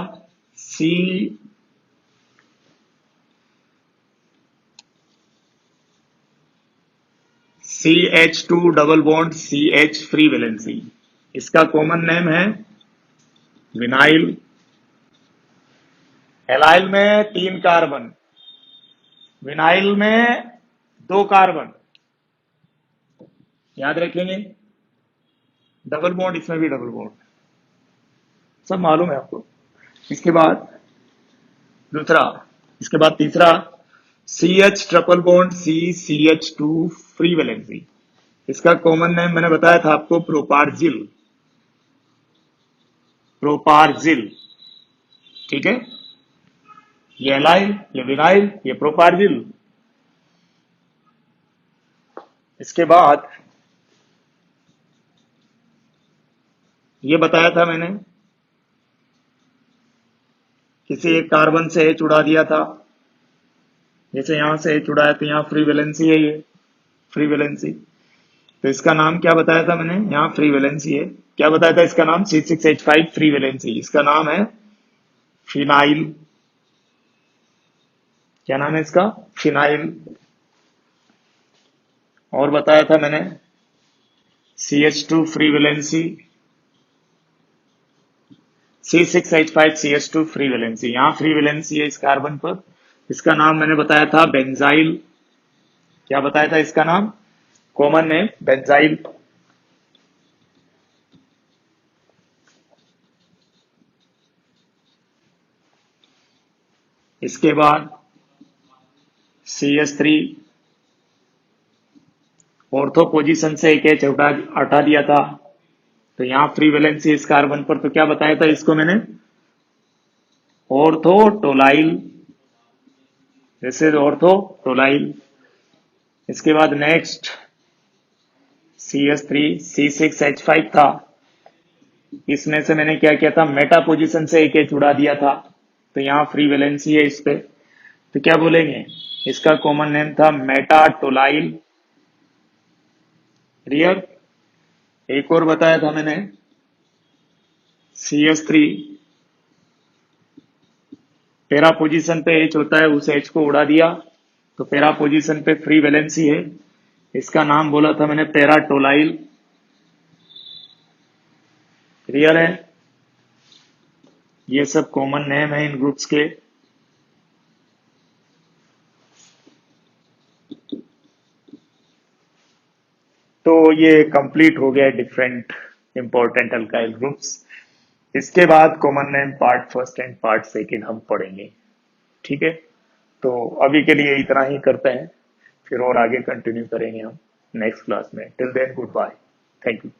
CH2 double bond CH free valency, इसका कॉमन नेम है विनाइल। एलाइल में 3 कार्बन, विनाइल में 2 कार्बन, याद रखेंगे। डबल बॉन्ड, इसमें भी डबल बॉन्ड, सब मालूम है आपको। इसके बाद दूसरा, इसके बाद तीसरा, CH triple bond CH2 free valency, इसका कॉमन नेम मैंने बताया था आपको, प्रोपार्जिल। प्रोपार्जिल, ठीक है, ये एलाइल, ये विनाइल, ये प्रोपार्जिल। इसके बाद ये बताया था मैंने, किसी एक कार्बन से एच उड़ा दिया था, जैसे यहां से एच उड़ाया तो यहाँ फ्री वैलेंसी है, ये फ्री वैलेंसी। तो इसका नाम क्या बताया था मैंने, यहाँ फ्री वैलेंसी है, क्या बताया था इसका नाम, C6H5 फ्री वैलेंसी, इसका नाम है फिनाइल। क्या नाम है इसका, फिनाइल। और बताया था मैंने CH2 free valency, C6H5CH2 free valency, यहाँ फ्री वैलेंसी है इस कार्बन पर, इसका नाम मैंने बताया था बेंजाइल। क्या बताया था इसका नाम, कॉमन नेम बेंजाइल। इसके बाद CH3 ऑर्थो पोजीशन से एक एच हटा दिया था, तो यहाँ फ्री वैलेंसी इस कार्बन पर, तो क्या बताया था इसको मैंने, ऑर्थोटोलाइल, दिस इज ऑर्थोटोलाइल। इसके बाद नेक्स्ट CH3 C6H5 था, इसमें से मैंने क्या किया था, मेटा पोजीशन से एक एच उड़ा दिया था, तो यहाँ फ्री वैलेंसी है इस पे, तो क्या बोलेंगे, इसका कॉमन नेम था मेटाटोलाइल। क्लियर। एक और बताया था मैंने, CH3 पैरा पोजीशन पे एच होता है, उस एच को उड़ा दिया, तो पैरा पोजीशन पे फ्री वैलेंसी है, इसका नाम बोला था मैंने पैराटोलाइल। क्लियर है, ये सब कॉमन नेम है इन ग्रुप्स के। तो ये कंप्लीट हो गया डिफरेंट इंपॉर्टेंट अल्काइल ग्रुप्स। इसके बाद common name part first and part second हम पढ़ेंगे, ठीक है। तो अभी के लिए इतना ही करते हैं, फिर और आगे कंटिन्यू करेंगे हम नेक्स्ट क्लास में। Till then good bye, thank you.